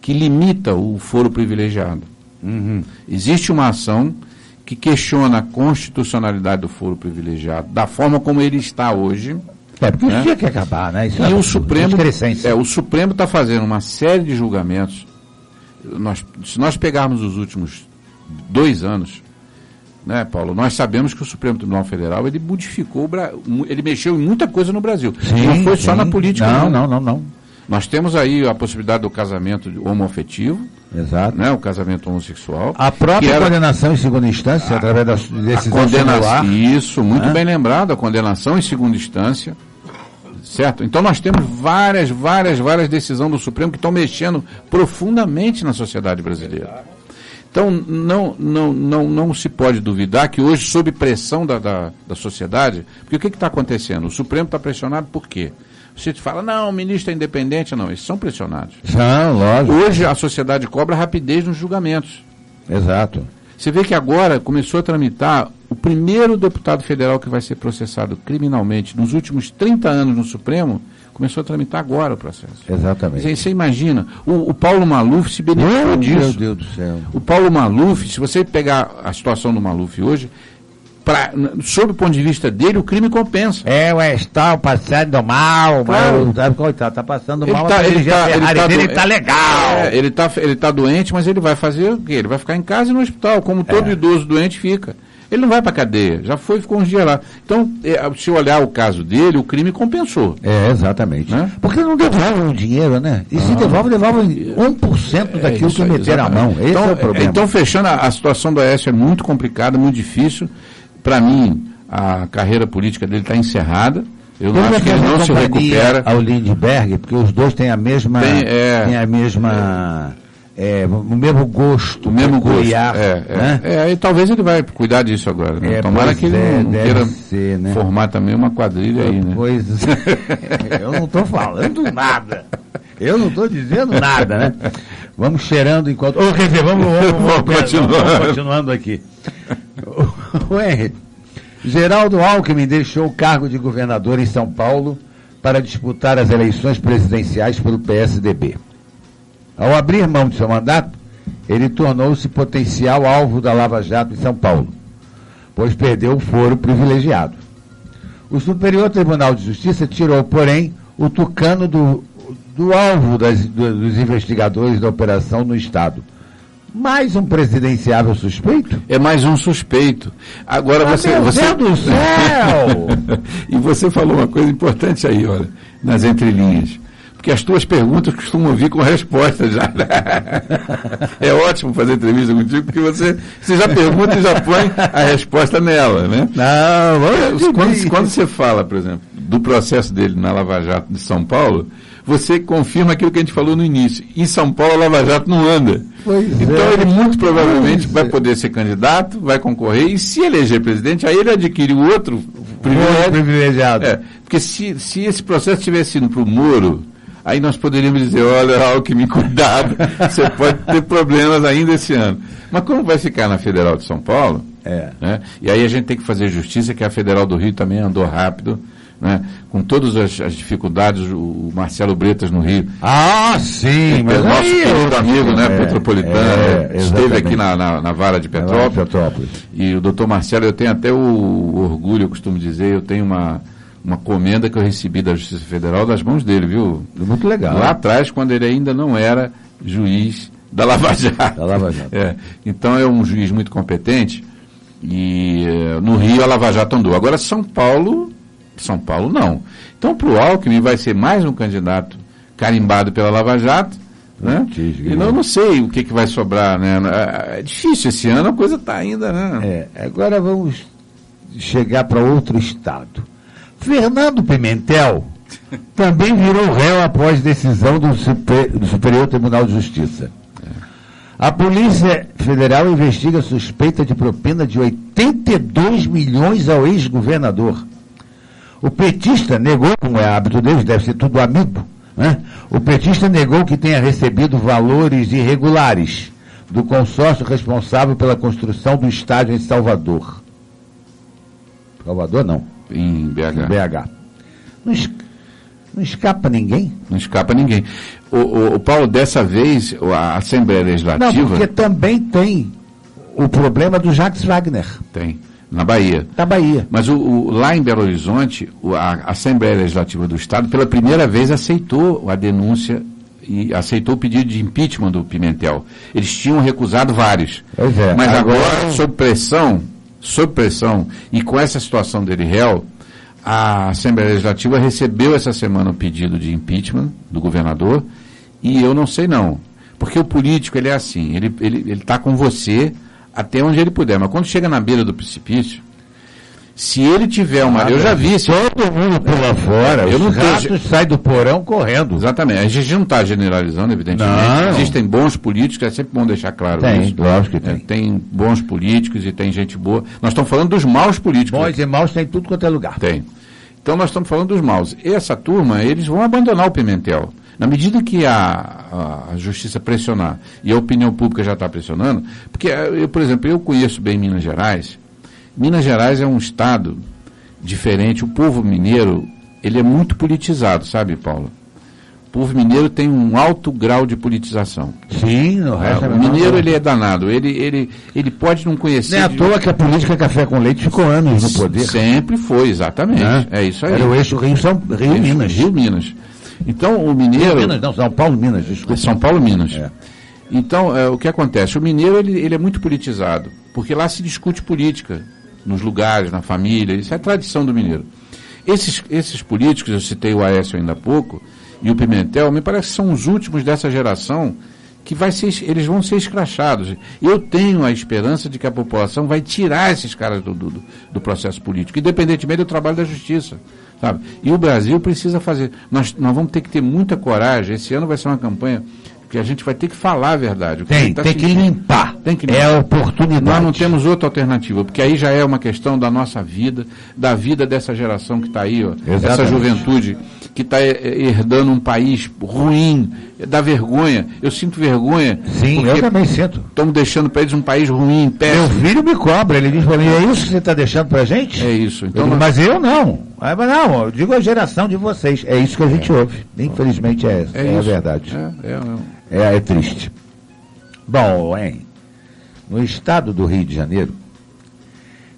que limita o foro privilegiado. Uhum. Existe uma ação que questiona a constitucionalidade do foro privilegiado, da forma como ele está hoje. Porque isso tinha que acabar, né? Isso e o Supremo está fazendo uma série de julgamentos. Se nós pegarmos os últimos 2 anos, né, Paulo, nós sabemos que o Supremo Tribunal Federal, ele modificou, ele mexeu em muita coisa no Brasil. Sim, não foi só na política. Não. Nós temos aí a possibilidade do casamento homoafetivo. Exato. Né, o casamento homossexual. A própria condenação em segunda instância, através da decisão singular. Isso, muito bem lembrado, a condenação em segunda instância. Certo? Então nós temos várias decisões do Supremo que estão mexendo profundamente na sociedade brasileira. Então não se pode duvidar que hoje, sob pressão da sociedade, porque o que está acontecendo? O Supremo está pressionado por quê? Você fala, não, o ministro é independente, não, eles são pressionados. Lógico. Hoje a sociedade cobra rapidez nos julgamentos. Exato. Você vê que agora começou a tramitar o primeiro deputado federal que vai ser processado criminalmente nos últimos 30 anos no Supremo, começou a tramitar agora o processo. Exatamente. Você imagina, o Paulo Maluf se beneficiou disso. Meu Deus do céu. O Paulo Maluf, se você pegar a situação do Maluf hoje, sob o ponto de vista dele, o crime compensa. O Estal passando mal, claro. Coitado, tá passando mal, ele tá legal. Ele tá doente, mas ele vai fazer o quê? Ele vai ficar em casa e no hospital, como todo idoso doente fica. Ele não vai para cadeia, ficou uns dias lá. Então, se olhar o caso dele, o crime compensou. Exatamente. Né? Porque não devolve o dinheiro, né? E se devolve 1% daquilo que meteram a mão. Esse é o problema. Então, fechando, a situação do Aécio é muito complicada, muito difícil. Para mim, a carreira política dele está encerrada. Eu não acho que ele não se recupera. Ao Lindbergh, porque os dois têm a mesma... Tem a mesma... o mesmo gosto. O mesmo peculiar, gosto. Né? E talvez ele vai cuidar disso agora. Né? Tomara que ele não queira né? formar também uma quadrilha aí, né? Pois eu não estou falando nada. Eu não estou dizendo nada, né? Vamos cheirando enquanto... quer dizer, vamos continuando aqui. O Henry, Geraldo Alckmin deixou o cargo de governador em São Paulo para disputar as eleições presidenciais pelo PSDB. Ao abrir mão de seu mandato, ele tornou-se potencial alvo da Lava Jato em São Paulo, pois perdeu o foro privilegiado. O Superior Tribunal de Justiça tirou, porém, o tucano do alvo dos investigadores da operação no Estado. Mais um presidenciável suspeito? É mais um suspeito. Agora Meu Deus do céu! E você falou uma coisa importante aí, olha, nas entrelinhas. Porque as tuas perguntas costumam vir com resposta já. É ótimo fazer entrevista contigo, porque você já pergunta e já põe a resposta nela, né? Quando você fala, por exemplo, do processo dele na Lava Jato de São Paulo, você confirma aquilo que a gente falou no início. Em São Paulo, a Lava Jato não anda. Então, ele muito provavelmente vai poder ser candidato, vai concorrer, e se eleger presidente, aí ele adquire o outro privilegiado. Porque se esse processo tivesse ido para o Moro, aí nós poderíamos dizer, olha, Alckmin, cuidado, você pode ter problemas ainda esse ano. Mas como vai ficar na Federal de São Paulo, né, e aí a gente tem que fazer justiça, que a Federal do Rio também andou rápido, né, com todas as dificuldades, o Marcelo Bretas no Rio. Sim, mas nosso querido amigo, né, Petropolitano, esteve aqui na Vara de Petrópolis. E o doutor Marcelo, eu tenho até o orgulho, eu costumo dizer, eu tenho uma comenda que eu recebi da Justiça Federal das mãos dele, viu? Muito legal. Lá atrás, quando ele ainda não era juiz da Lava Jato. Então é um juiz muito competente e no Rio a Lava Jato andou. Agora São Paulo não. Então para o Alckmin vai ser mais um candidato carimbado pela Lava Jato, né? E não sei o que vai sobrar, né? É difícil esse ano, a coisa está ainda, né? Agora vamos chegar para outro estado. Fernando Pimentel também virou réu após decisão do Superior Tribunal de Justiça. A Polícia Federal investiga suspeita de propina de 82 milhões ao ex-governador. O petista negou, como é hábito deles, deve ser tudo amigo, né? O petista negou que tenha recebido valores irregulares do consórcio responsável pela construção do estádio em Salvador. Salvador não. Em BH. Não escapa ninguém? Não escapa ninguém. O Paulo, dessa vez, a Assembleia Legislativa... Não, porque também tem o problema do Jacques Wagner. Tem, na Bahia. Da Bahia. Mas lá em Belo Horizonte, a Assembleia Legislativa do Estado, pela primeira vez, aceitou a denúncia e aceitou o pedido de impeachment do Pimentel. Eles tinham recusado vários. Pois é. Mas agora, sob pressão, e com essa situação dele réu, a Assembleia Legislativa recebeu essa semana o pedido de impeachment do governador, e eu não sei não. Porque o político, ele é assim, ele está com você até onde ele puder, mas quando chega na beira do precipício, se ele tiver uma... eu já vi... Todo mundo pula fora, os ratos saem do porão correndo. Exatamente. A gente não está generalizando, evidentemente. Não. Existem bons políticos, é sempre bom deixar claro isso. Lógico que tem. Tem bons políticos e tem gente boa. Nós estamos falando dos maus políticos. Bons e maus tem tudo quanto é lugar. Tem. Então nós estamos falando dos maus. Essa turma, eles vão abandonar o Pimentel. Na medida que a justiça pressionar, e a opinião pública já está pressionando, porque, por exemplo, eu conheço bem Minas Gerais. Minas Gerais é um estado diferente. O povo mineiro, ele é muito politizado, sabe, Paulo? O povo mineiro tem um alto grau de politização. Sim, no resto o mineiro, ele é danado. Ele pode não conhecer... Não é à toa que a política Café com Leite ficou anos no poder. Sempre foi, exatamente. É isso aí. Era o eixo Rio-Minas. Rio-Minas. Então, o mineiro... Rio-Minas, não, São Paulo-Minas, desculpa. São Paulo-Minas. É. Então, o que acontece? O mineiro, ele é muito politizado, porque lá se discute política, nos lugares, na família, isso é tradição do mineiro. Esses políticos, eu citei o Aécio ainda há pouco, e o Pimentel, me parece que são os últimos dessa geração que eles vão ser escrachados. Eu tenho a esperança de que a população vai tirar esses caras do processo político, independentemente do trabalho da justiça. Sabe? E o Brasil precisa fazer. Nós vamos ter que ter muita coragem. Esse ano vai ser uma campanha que a gente vai ter que falar a verdade. Tem que limpar. É a oportunidade. Nós não temos outra alternativa, porque aí já é uma questão da nossa vida, da vida dessa geração que está aí, ó, essa juventude que está herdando um país ruim, dá vergonha. Eu sinto vergonha. Sim, eu também sinto. Estamos deixando para eles um país ruim, péssimo. Meu filho me cobra, ele diz para mim, é isso que você está deixando para a gente? É isso. Então, mas eu não. Não, eu digo a geração de vocês. É isso que a gente ouve. Infelizmente é a verdade. É triste. Bom, no estado do Rio de Janeiro,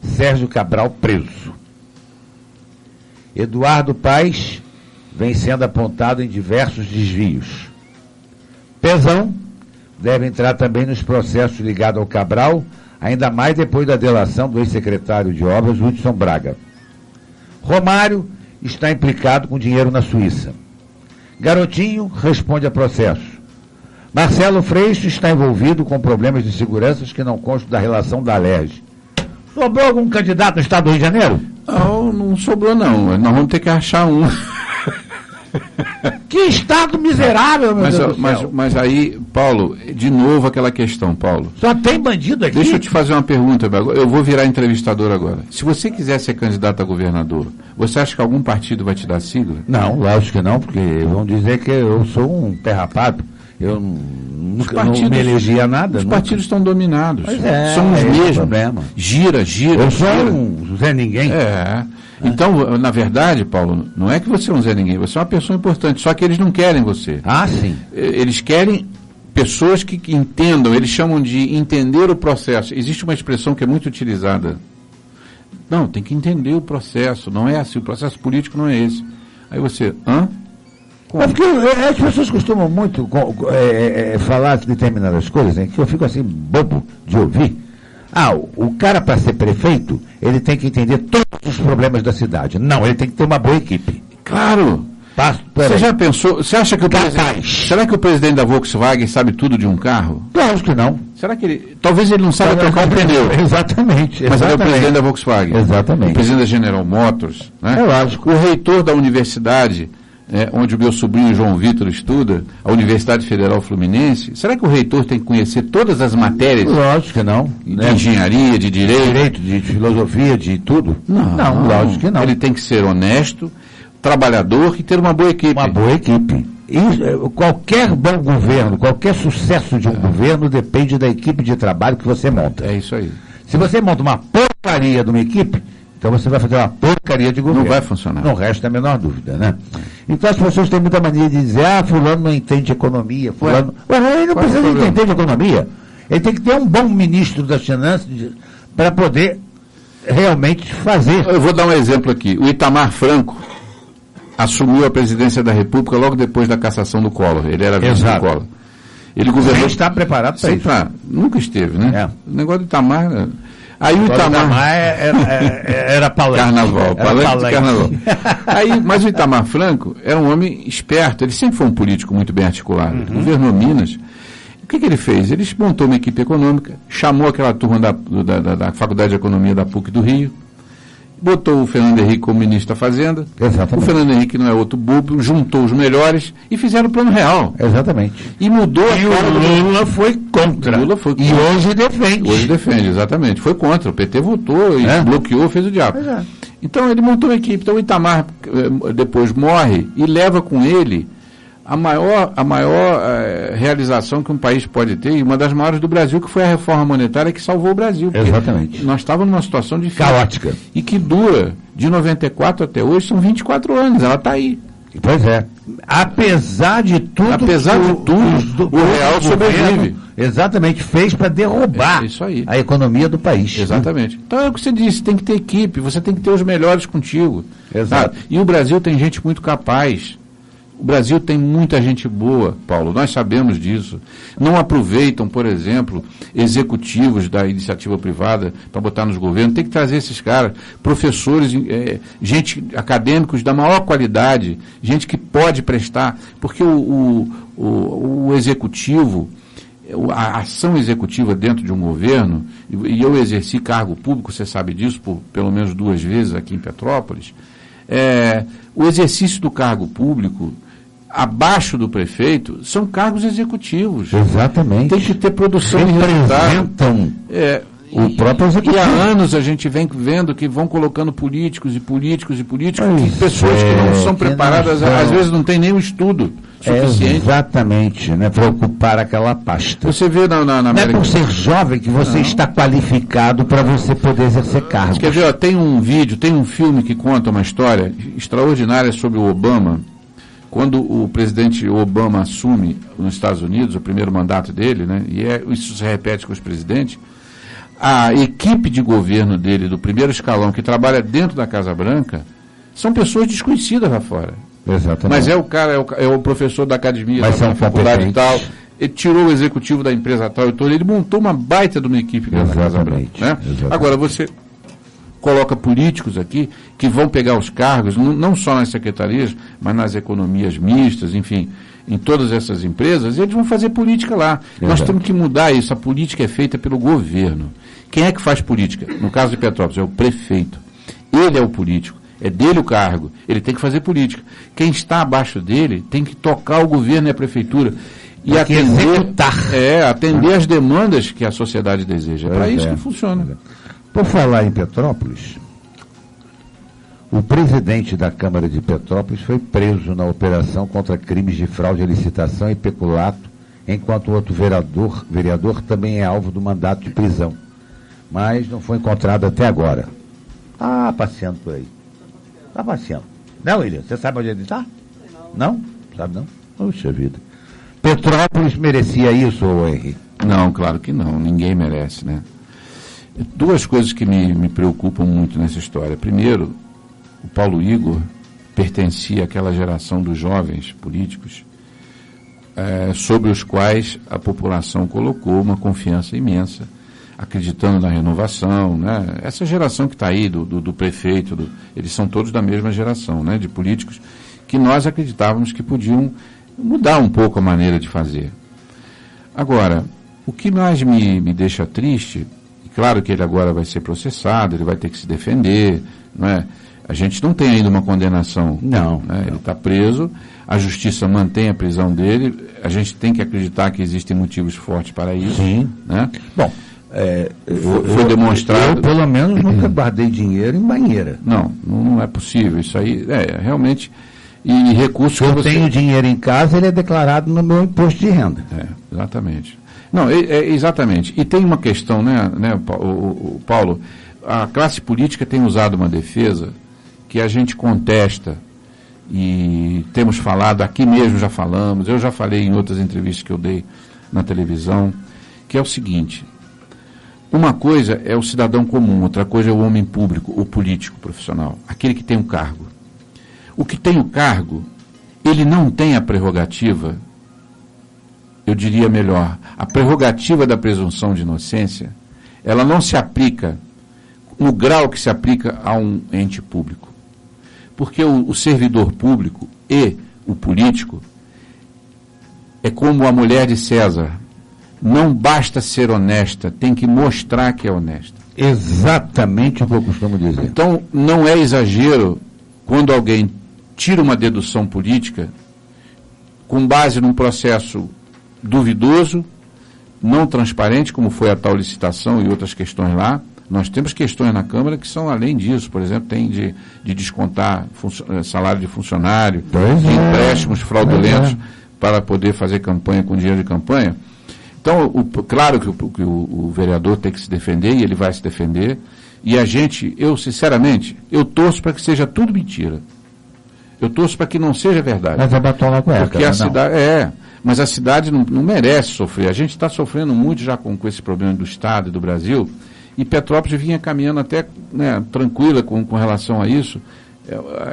Sérgio Cabral preso. Eduardo Paes vem sendo apontado em diversos desvios. Pezão deve entrar também nos processos ligados ao Cabral, ainda mais depois da delação do ex-secretário de Obras, Hudson Braga. Romário está implicado com dinheiro na Suíça. Garotinho responde a processo. Marcelo Freixo está envolvido com problemas de segurança que não constam da relação da Alerj. Sobrou algum candidato no estado do Rio de Janeiro? Não sobrou não. Nós vamos ter que achar um. Que estado miserável, meu Deus do céu. Mas aí, Paulo, de novo aquela questão, Paulo. Só tem bandido aqui? Deixa eu te fazer uma pergunta, eu vou virar entrevistador agora. Se você quiser ser candidato a governador, você acha que algum partido vai te dar sigla? Não, lógico que não, porque vão dizer que eu sou um pé rapado. Eu nunca não me elegi a nada. Os partidos estão dominados. São os mesmos. Problema. Gira. Eu sou um Zé Ninguém. Então, na verdade, Paulo, não é que você é um Zé Ninguém, você é uma pessoa importante, só que eles não querem você. Sim. Eles querem pessoas que entendam, eles chamam de entender o processo. Existe uma expressão que é muito utilizada. Não, tem que entender o processo, não é assim, o processo político não é esse. Aí você, É porque as pessoas costumam muito falar de determinadas coisas, que eu fico assim, bobo de ouvir. O cara para ser prefeito, ele tem que entender todos os problemas da cidade. Não, ele tem que ter uma boa equipe. Claro. Você já pensou, você acha que será que o presidente da Volkswagen sabe tudo de um carro? Claro que não. Será que talvez ele não saiba trocar um pneu. Exatamente. Mas ele é o presidente da Volkswagen. Exatamente. O presidente da General Motors, né? É lógico. O reitor da universidade onde o meu sobrinho João Vitor estuda, a Universidade Federal Fluminense, será que o reitor tem que conhecer todas as matérias? Lógico que não. De engenharia, de direito, de filosofia, de tudo? Não, lógico que não. Ele tem que ser honesto, trabalhador e ter uma boa equipe. Uma boa equipe. Qualquer bom governo, qualquer sucesso de um governo depende da equipe de trabalho que você monta. É isso aí. Se você monta uma porcaria de uma equipe, então você vai fazer uma porcaria de governo. Não vai funcionar. Não resta a menor dúvida, né? Então as pessoas têm muita mania de dizer, fulano não entende economia, fulano... ele não precisa entender de economia. Ele tem que ter um bom ministro das finanças para poder realmente fazer. Eu vou dar um exemplo aqui. O Itamar Franco assumiu a presidência da República logo depois da cassação do Collor. Ele era vice do Collor. Ele governou... Sem estar preparado para isso. Nunca esteve, né? O negócio do Itamar... Aí o Itamar era palanque. Carnaval, palanque de carnaval. Mas o Itamar Franco era um homem esperto, ele sempre foi um político muito bem articulado. Governou Minas. O que ele fez? Ele montou uma equipe econômica, chamou aquela turma da Faculdade de Economia da PUC do Rio, botou o Fernando Henrique como ministro da Fazenda. Exatamente. O Fernando Henrique não é outro bobo, juntou os melhores e fizeram o Plano Real. Exatamente. E mudou a cara do Lula foi contra. E hoje defende. Hoje defende, exatamente. Foi contra. O PT votou e bloqueou, fez o diabo. Então ele montou uma equipe. Então o Itamar depois morre e leva com ele a maior realização que um país pode ter, e uma das maiores do Brasil, que foi a reforma monetária que salvou o Brasil. Exatamente. Nós estávamos numa situação difícil. Caótica. E que dura, de 94 até hoje, são 24 anos. Ela está aí. Pois é. Apesar de tudo, o real sobrevive. Exatamente, fez para derrubar a economia do país. Exatamente. Então é o que você disse, tem que ter equipe, você tem que ter os melhores contigo. Exato. E o Brasil tem gente muito capaz. O Brasil tem muita gente boa, Paulo, nós sabemos disso. Não aproveitam, por exemplo, executivos da iniciativa privada para botar nos governos. Tem que trazer esses caras, professores, gente, acadêmicos da maior qualidade, gente que pode prestar, porque o executivo, a ação executiva dentro de um governo, e eu exerci cargo público, você sabe disso, por pelo menos 2 vezes aqui em Petrópolis, o exercício do cargo público, abaixo do prefeito, são cargos executivos. Exatamente. Tem que ter produção de resultado. O próprio executivo. E há anos a gente vem vendo que vão colocando políticos, que pessoas que não são preparadas, às vezes não tem nenhum estudo suficiente. Exatamente, né, para ocupar aquela pasta. Você vê na América... Não é por ser jovem que você está qualificado para você poder exercer cargos. Quer ver, tem um filme que conta uma história extraordinária sobre o Obama. Quando o presidente Obama assume nos Estados Unidos, o primeiro mandato dele, né, e isso se repete com os presidentes, a equipe de governo dele, do primeiro escalão, que trabalha dentro da Casa Branca, são pessoas desconhecidas lá fora. Exatamente. Mas é o professor da academia, da faculdade e tal, ele tirou o executivo da empresa tal e todo, ele montou uma baita de uma equipe dentro da Casa Branca. Né? Agora, você coloca políticos aqui que vão pegar os cargos, não só nas secretarias, mas nas economias mistas, enfim, em todas essas empresas, e eles vão fazer política lá. Nós temos que mudar isso. A política é feita pelo governo. Quem é que faz política? No caso de Petrópolis, é o prefeito. Ele é o político. É dele o cargo. Ele tem que fazer política. Quem está abaixo dele tem que tocar o governo e a prefeitura. E atender as demandas que a sociedade deseja. É para isso que funciona. Por falar em Petrópolis, o presidente da Câmara de Petrópolis foi preso na operação contra crimes de fraude à licitação e peculato, enquanto o outro vereador também é alvo do mandato de prisão. Mas não foi encontrado até agora. Está passeando por aí. Está passeando. Não, William? Você sabe onde ele está? Não? Sabe não? Puxa vida. Petrópolis merecia isso, Henrique? Não, claro que não. Ninguém merece, né? 2 coisas que me preocupam muito nessa história. Primeiro, o Paulo Igor pertencia àquela geração dos jovens políticos sobre os quais a população colocou uma confiança imensa, acreditando na renovação, né? Essa geração que está aí, do prefeito, eles são todos da mesma geração, né? De políticos que nós acreditávamos que podiam mudar um pouco a maneira de fazer. Agora, o que mais me deixa triste, e claro que ele agora vai ser processado, ele vai ter que se defender, não é? A gente não tem ainda uma condenação. Não. Né? Ele está preso, a justiça mantém a prisão dele, a gente tem que acreditar que existem motivos fortes para isso. Sim. Né? Bom, foi demonstrado. Eu, pelo menos, nunca guardei dinheiro em banheira. Não é possível. Isso aí realmente. E recursos Se eu tenho dinheiro em casa, ele é declarado no meu imposto de renda. Exatamente. Não, exatamente. E tem uma questão, né, Paulo? A classe política tem usado uma defesa que a gente contesta, e temos falado, aqui mesmo já falamos, eu já falei em outras entrevistas que eu dei na televisão, que é o seguinte: uma coisa é o cidadão comum, outra coisa é o homem público, o político profissional, aquele que tem um cargo. O que tem o cargo, ele não tem a prerrogativa, eu diria melhor, a prerrogativa da presunção de inocência, ela não se aplica no grau que se aplica a um ente público. Porque o servidor público e o político é como a mulher de César. Não basta ser honesta, tem que mostrar que é honesta. Exatamente o que eu costumo dizer. Então, não é exagero quando alguém tira uma dedução política com base num processo duvidoso, não transparente, como foi a tal licitação e outras questões lá. Nós temos questões na Câmara que são além disso, por exemplo, tem de descontar salário de funcionário, de empréstimos fraudulentos para poder fazer campanha com dinheiro de campanha. Então, claro que o vereador tem que se defender, e ele vai se defender, e eu sinceramente, eu torço para que seja tudo mentira. Eu torço para que não seja verdade. Mas é batom na cueca, porque a cidade mas a cidade não merece sofrer. A gente está sofrendo muito já com esse problema do Estado e do Brasil, e Petrópolis vinha caminhando até tranquila com relação a isso,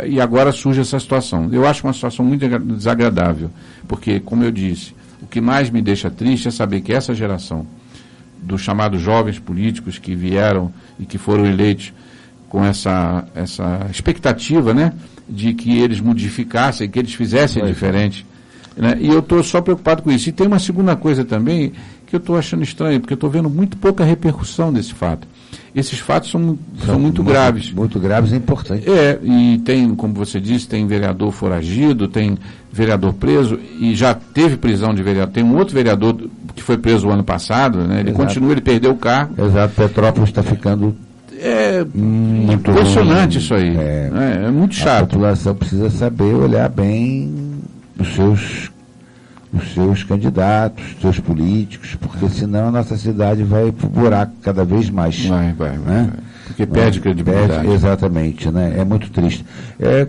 e agora surge essa situação. Eu acho uma situação muito desagradável, porque, como eu disse, o que mais me deixa triste é saber que essa geração dos chamados jovens políticos que vieram e que foram eleitos com essa expectativa, né, de que eles modificassem, que eles fizessem diferente. Né? E eu estou só preocupado com isso. E tem uma segunda coisa também que eu estou achando estranho, porque eu estou vendo muito pouca repercussão desse fato. Esses fatos são muito graves. Muito graves e importantes. E tem, como você disse, tem vereador foragido, tem vereador preso, e já teve prisão de vereador. Tem um outro vereador que foi preso o ano passado, né? Ele continua, ele perdeu o cargo. Exato, Petrópolis está ficando... muito impressionante isso aí. É muito chato. A população precisa saber olhar bem os seus candidatos, os seus políticos, porque senão a nossa cidade vai pro buraco cada vez mais. Vai. Porque perde credibilidade. Exatamente, né? É muito triste.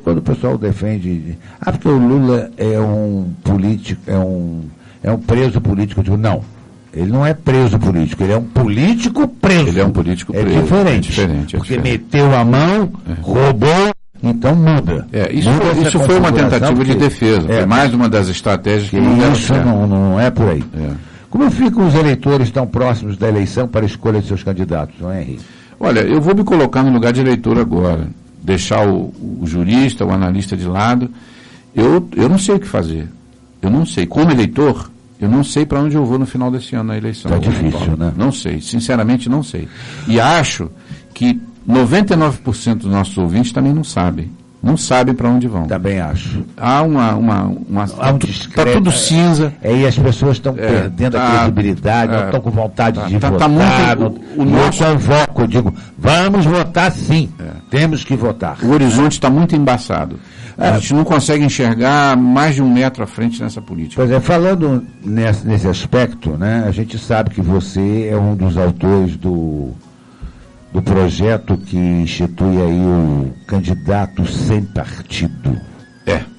Quando o pessoal defende, porque o Lula é um político, é um preso político, eu digo, não. Ele não é preso político, ele é um político preso. Ele é um político preso. É diferente. Porque meteu a mão, roubou, então muda. Isso foi uma tentativa de defesa. Foi mais uma das estratégias que não deram certo. Não é por aí. Como ficam os eleitores tão próximos da eleição para a escolha de seus candidatos, não é, Henrique? Olha, eu vou me colocar no lugar de eleitor agora. Deixar o jurista, o analista de lado. Eu não sei o que fazer. Eu não sei. Como eleitor, eu não sei para onde eu vou no final desse ano na eleição. Está difícil, né? Não sei. Sinceramente, não sei. E acho que 99% dos nossos ouvintes também não sabem. Não sabem para onde vão. Também acho. Há está tudo cinza. E as pessoas estão perdendo a credibilidade, não estão com vontade de votar. Eu convoco, eu digo, vamos votar sim. Temos que votar. O horizonte está muito embaçado. A gente não consegue enxergar mais de 1 metro à frente nessa política. Pois falando nesse aspecto, né, a gente sabe que você é um dos autores do projeto que institui aí o candidato sem partido.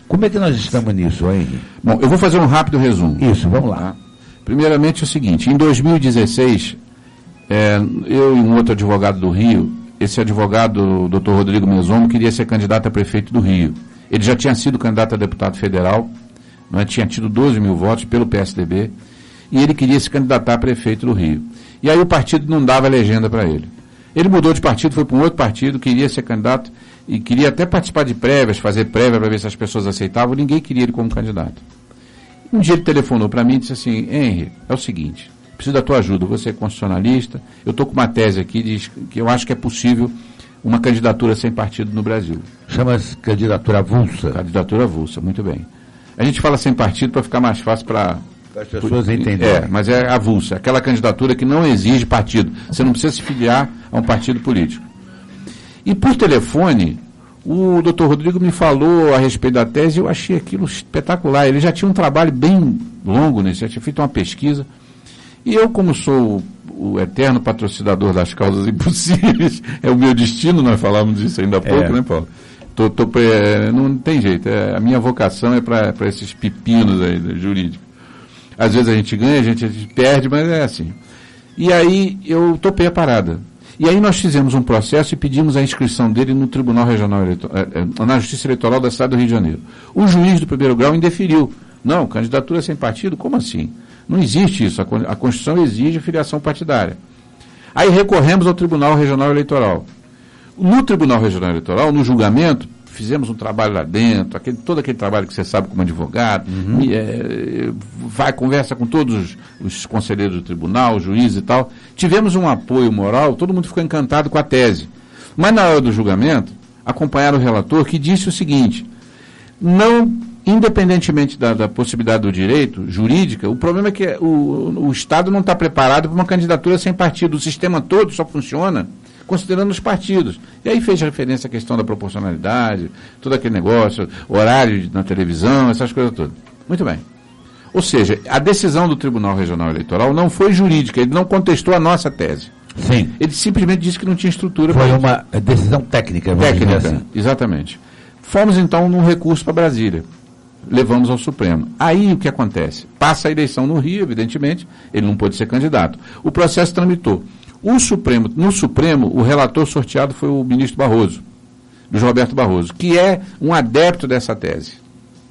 Como é que nós estamos nisso, hein? Bom, eu vou fazer um rápido resumo. Isso, vamos lá. Primeiramente é o seguinte, em 2016, eu e um outro advogado do Rio, esse advogado, o Dr. Rodrigo Mesomo, queria ser candidato a prefeito do Rio. Ele já tinha sido candidato a deputado federal, tinha tido 12 mil votos pelo PSDB, e ele queria se candidatar a prefeito do Rio. E aí o partido não dava legenda para ele. Ele mudou de partido, foi para um outro partido, queria ser candidato e queria até participar de prévias, fazer prévia para ver se as pessoas aceitavam, ninguém queria ele como candidato. Um dia ele telefonou para mim e disse assim, Henry, é o seguinte, preciso da tua ajuda, você é constitucionalista, eu estou com uma tese aqui que eu acho que é possível uma candidatura sem partido no Brasil. Chama-se candidatura avulsa. Candidatura avulsa, muito bem. A gente fala sem partido para ficar mais fácil para as pessoas entenderem. Mas é avulsa, aquela candidatura que não exige partido. Você não precisa se filiar a um partido político. E por telefone, o doutor Rodrigo me falou a respeito da tese, eu achei aquilo espetacular. Ele já tinha um trabalho bem longo nisso, já tinha feito uma pesquisa. E eu, como sou o eterno patrocinador das causas impossíveis, é o meu destino, nós falávamos disso ainda há pouco, né, Paulo? Não tem jeito, a minha vocação é para esses pepinos aí jurídicos. Às vezes a gente ganha, a gente perde, mas é assim. E aí eu topei a parada. E aí nós fizemos um processo e pedimos a inscrição dele no Tribunal Regional na Justiça Eleitoral da cidade do Rio de Janeiro. O juiz do primeiro grau indeferiu. Não, candidatura sem partido, como assim? Não existe isso, a Constituição exige filiação partidária. Aí recorremos ao Tribunal Regional Eleitoral. No Tribunal Regional Eleitoral, no julgamento, fizemos um trabalho lá dentro, todo aquele trabalho que você sabe como advogado, conversa com todos os conselheiros do tribunal, juízes e tal. Tivemos um apoio moral, todo mundo ficou encantado com a tese. Mas na hora do julgamento, acompanharam o relator que disse o seguinte: não, independentemente da possibilidade do direito jurídica, o problema é que o Estado não está preparado para uma candidatura sem partido. O sistema todo só funciona considerando os partidos. E aí fez referência à questão da proporcionalidade, todo aquele negócio, horário na televisão, essas coisas todas. Muito bem. Ou seja, a decisão do Tribunal Regional Eleitoral não foi jurídica, ele não contestou a nossa tese. Sim. Ele simplesmente disse que não tinha estrutura. Foi uma decisão técnica. Técnica, assim. Exatamente. Fomos então num recurso para Brasília. Levamos ao Supremo. Aí o que acontece? Passa a eleição no Rio, evidentemente, ele não pôde ser candidato. O processo tramitou. No Supremo, o relator sorteado foi o ministro Barroso, Luiz Roberto Barroso, que é um adepto dessa tese,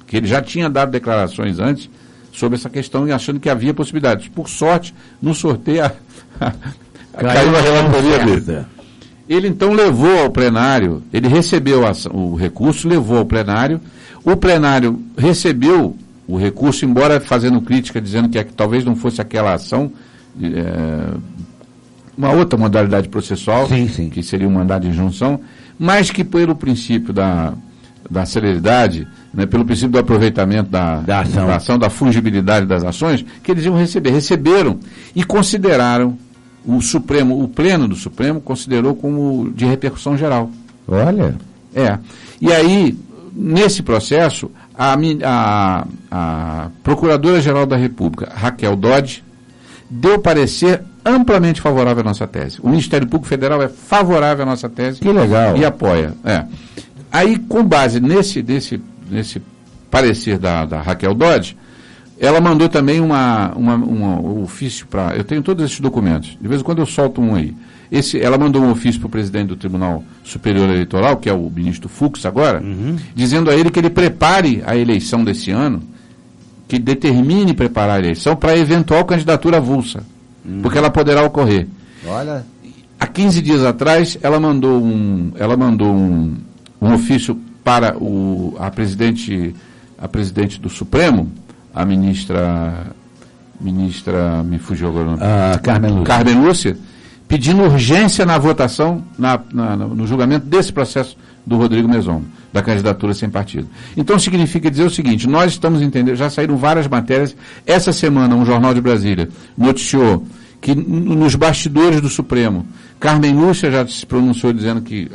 que ele já tinha dado declarações antes sobre essa questão e achando que havia possibilidades. Por sorte, no sorteio caiu a relatoria dele. Ele então levou ao plenário, ele recebeu o recurso, levou ao plenário, o plenário recebeu o recurso, embora fazendo crítica, dizendo que talvez não fosse aquela ação, uma outra modalidade processual, sim. Que seria um mandado de injunção, mas que pelo princípio da celeridade, né, pelo princípio do aproveitamento da ação, da fungibilidade das ações, que eles iam receber. Receberam e consideraram o Supremo, o Pleno do Supremo, considerou como de repercussão geral. Olha. E aí, nesse processo, a Procuradora-Geral da República, Raquel Dodge, deu parecer amplamente favorável à nossa tese. O Ministério Público Federal é favorável à nossa tese. Que legal. E apoia. Aí, com base nesse parecer da Raquel Dodge, ela mandou também um ofício para... Eu tenho todos esses documentos. De vez em quando eu solto um aí. Ela mandou um ofício para o presidente do Tribunal Superior Eleitoral, que é o ministro Fux agora, dizendo a ele que ele prepare a eleição desse ano, que determine preparar a eleição para eventual candidatura avulsa, porque ela poderá ocorrer. Olha. Há 15 dias atrás, ela mandou um ofício para a presidente do Supremo, a ministra me fugiu agora o nome. Carmen Lúcia, pedindo urgência na votação, no julgamento desse processo do Rodrigo Meson, da candidatura sem partido. Então significa dizer o seguinte: nós estamos entendendo, já saíram várias matérias. Essa semana, um jornal de Brasília noticiou que nos bastidores do Supremo, Carmen Lúcia já se pronunciou dizendo que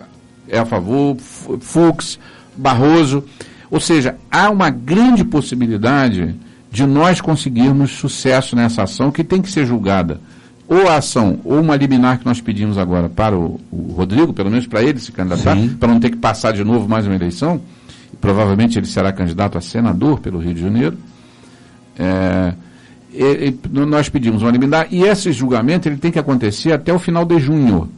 é a favor, Fux, Barroso. Ou seja, há uma grande possibilidade de nós conseguirmos sucesso nessa ação, que tem que ser julgada, ou a ação, ou uma liminar que nós pedimos agora para o Rodrigo, pelo menos para ele se candidatar, para não ter que passar de novo mais uma eleição, e provavelmente ele será candidato a senador pelo Rio de Janeiro. Nós pedimos uma liminar, e esse julgamento ele tem que acontecer até o final de junho,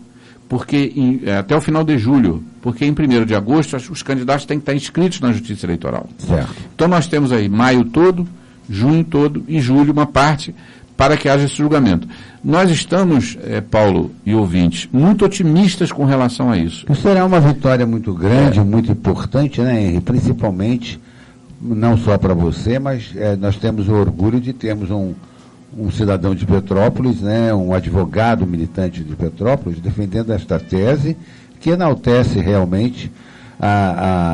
até o final de julho, porque em 1º de agosto os candidatos têm que estar inscritos na Justiça Eleitoral. Certo. Então nós temos aí maio todo, junho todo e julho uma parte para que haja esse julgamento. Nós estamos, Paulo e ouvintes, muito otimistas com relação a isso. Será uma vitória muito grande, muito importante, né, Henry? Principalmente, não só para você, mas nós temos o orgulho de termos um cidadão de Petrópolis, né, um advogado militante de Petrópolis, defendendo esta tese, que enaltece realmente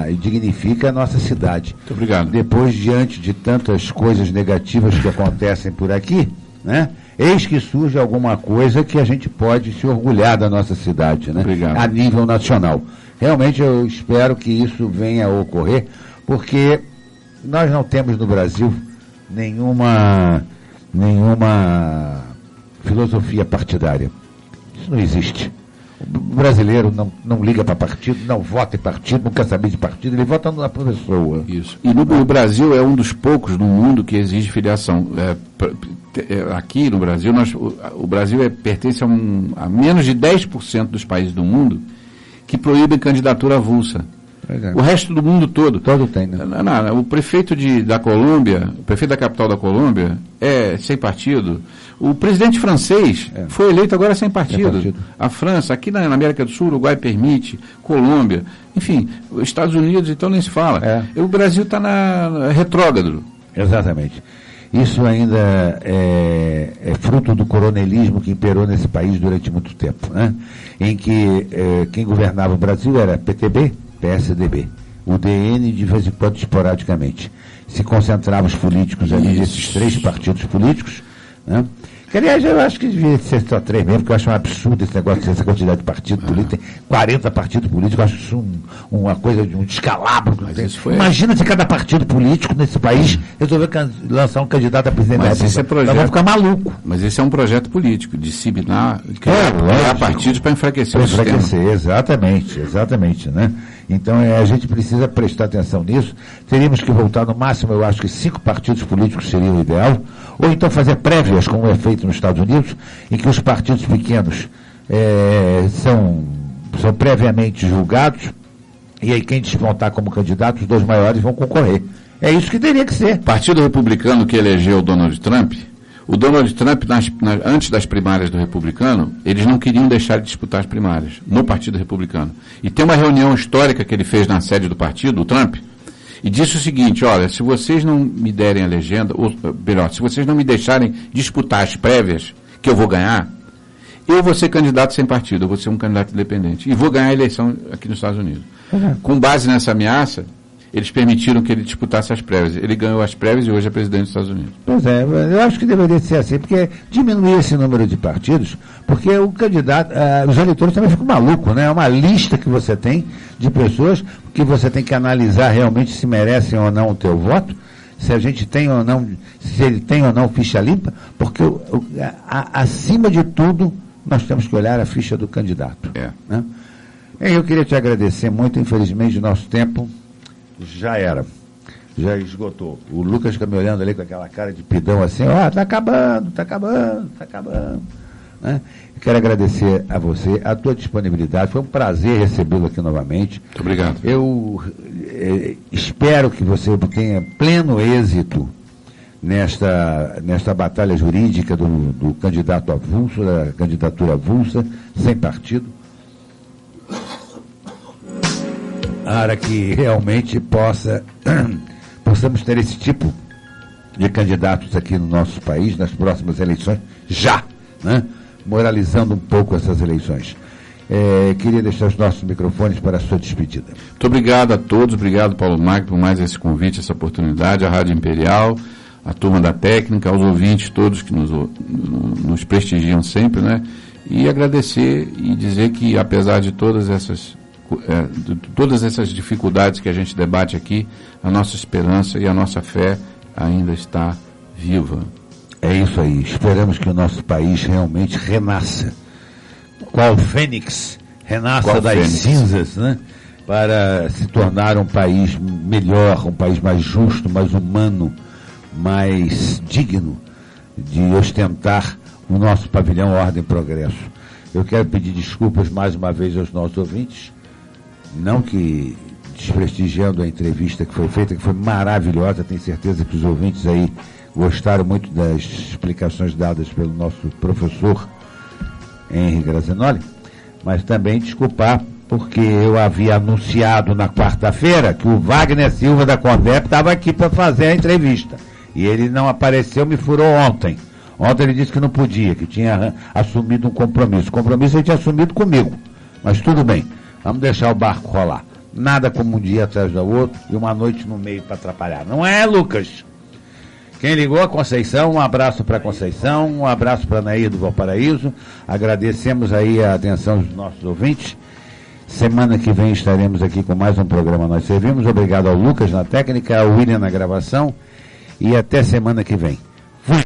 e dignifica a nossa cidade. Muito obrigado. Depois, diante de tantas coisas negativas que acontecem por aqui, né? Eis que surge alguma coisa que a gente pode se orgulhar da nossa cidade, né? Obrigado. A nível nacional. Realmente eu espero que isso venha a ocorrer, porque nós não temos no Brasil nenhuma filosofia partidária. Isso não existe. O brasileiro não liga para partido, não vota em partido, não quer saber de partido, ele vota na pessoa. Isso. E no Brasil é um dos poucos no mundo que exige filiação. Aqui no Brasil, o Brasil pertence a menos de 10% dos países do mundo que proíbem candidatura avulsa. O resto do mundo todo. Todo tem, né? O prefeito da Colômbia, o prefeito da capital da Colômbia é sem partido. O presidente francês foi eleito agora sem partido. A França, aqui na América do Sul, o Uruguai permite, Colômbia, enfim, os Estados Unidos, então nem se fala. O Brasil está retrógrado. Exatamente. Isso ainda é fruto do coronelismo que imperou nesse país durante muito tempo, né? Em que quem governava o Brasil era PTB, PSDB, o DN de vez em quando esporadicamente. Se concentravam os políticos ali nesses 3 partidos políticos, né? Que, aliás, eu acho que devia ser só 3 mesmo, porque eu acho um absurdo esse negócio, essa quantidade de partido político. Tem 40 partidos políticos, eu acho isso uma coisa de um descalabro. Imagina se cada partido político nesse país resolver lançar um candidato a presidente da República. Nós vamos ficar maluco. Mas esse é um projeto político, disciplinar, criar partidos para enfraquecer o sistema. Exatamente, né? Então a gente precisa prestar atenção nisso. Teríamos que voltar no máximo, eu acho que 5 partidos políticos seria o ideal, ou então fazer prévias, como é feito nos Estados Unidos, em que os partidos pequenos são previamente julgados, e aí quem despontar como candidato, os 2 maiores vão concorrer. É isso que teria que ser. Partido Republicano que elegeu o Donald Trump, antes das primárias do Republicano, eles não queriam deixar de disputar as primárias no Partido Republicano. E tem uma reunião histórica que ele fez na sede do partido, o Trump, e disse o seguinte: olha, se vocês não me derem a legenda, ou melhor, se vocês não me deixarem disputar as prévias, que eu vou ganhar, eu vou ser candidato sem partido, eu vou ser um candidato independente, e vou ganhar a eleição aqui nos Estados Unidos. Com base nessa ameaça, eles permitiram que ele disputasse as prévias. Ele ganhou as prévias e hoje é presidente dos Estados Unidos. Pois é, eu acho que deveria ser assim, porque diminuir esse número de partidos, porque o candidato, os eleitores também ficam malucos, né? É uma lista que você tem de pessoas que você tem que analisar realmente se merecem ou não o teu voto, se a gente tem ou não, se ele tem ou não ficha limpa, porque acima de tudo nós temos que olhar a ficha do candidato. Né? Eu queria te agradecer muito, infelizmente o nosso tempo já esgotou. O Lucas fica me olhando ali com aquela cara de pidão assim, tá acabando. Né? Eu quero agradecer a você, a tua disponibilidade, foi um prazer recebê-lo aqui novamente. Muito obrigado. Eu espero que você obtenha pleno êxito nesta batalha jurídica do candidato avulso, da candidatura avulsa, sem partido, para que realmente possamos ter esse tipo de candidatos aqui no nosso país, nas próximas eleições, já, né? Moralizando um pouco essas eleições. Queria deixar os nossos microfones para a sua despedida. Muito obrigado a todos, obrigado Paulo Magno por mais esse convite, essa oportunidade, a Rádio Imperial, a turma da técnica, aos ouvintes todos que nos prestigiam sempre, né? E agradecer e dizer que apesar de todas essas dificuldades que a gente debate aqui, a nossa esperança e a nossa fé ainda está viva. É isso aí, esperamos que o nosso país realmente renasça, qual fênix renasça das cinzas, né? Para se tornar um país melhor, um país mais justo, mais humano, mais digno de ostentar o nosso pavilhão Ordem e Progresso. Eu quero pedir desculpas mais uma vez aos nossos ouvintes, não que desprestigiando a entrevista que foi feita, que foi maravilhosa, tenho certeza que os ouvintes aí gostaram muito das explicações dadas pelo nosso professor Henri Grazinoli, mas também desculpar porque eu havia anunciado na quarta-feira que o Wagner Silva da Convep estava aqui para fazer a entrevista, e ele não apareceu, me furou ontem. Ontem ele disse que não podia, que tinha assumido um compromisso. O compromisso ele tinha assumido comigo, mas tudo bem. Vamos deixar o barco rolar. Nada como um dia atrás do outro e uma noite no meio para atrapalhar. Não é, Lucas? Quem ligou a Conceição, um abraço para Conceição, um abraço para Nair do Valparaíso. Agradecemos aí a atenção dos nossos ouvintes. Semana que vem estaremos aqui com mais um programa Nós Servimos. Obrigado ao Lucas na técnica, ao William na gravação e até semana que vem. Fui!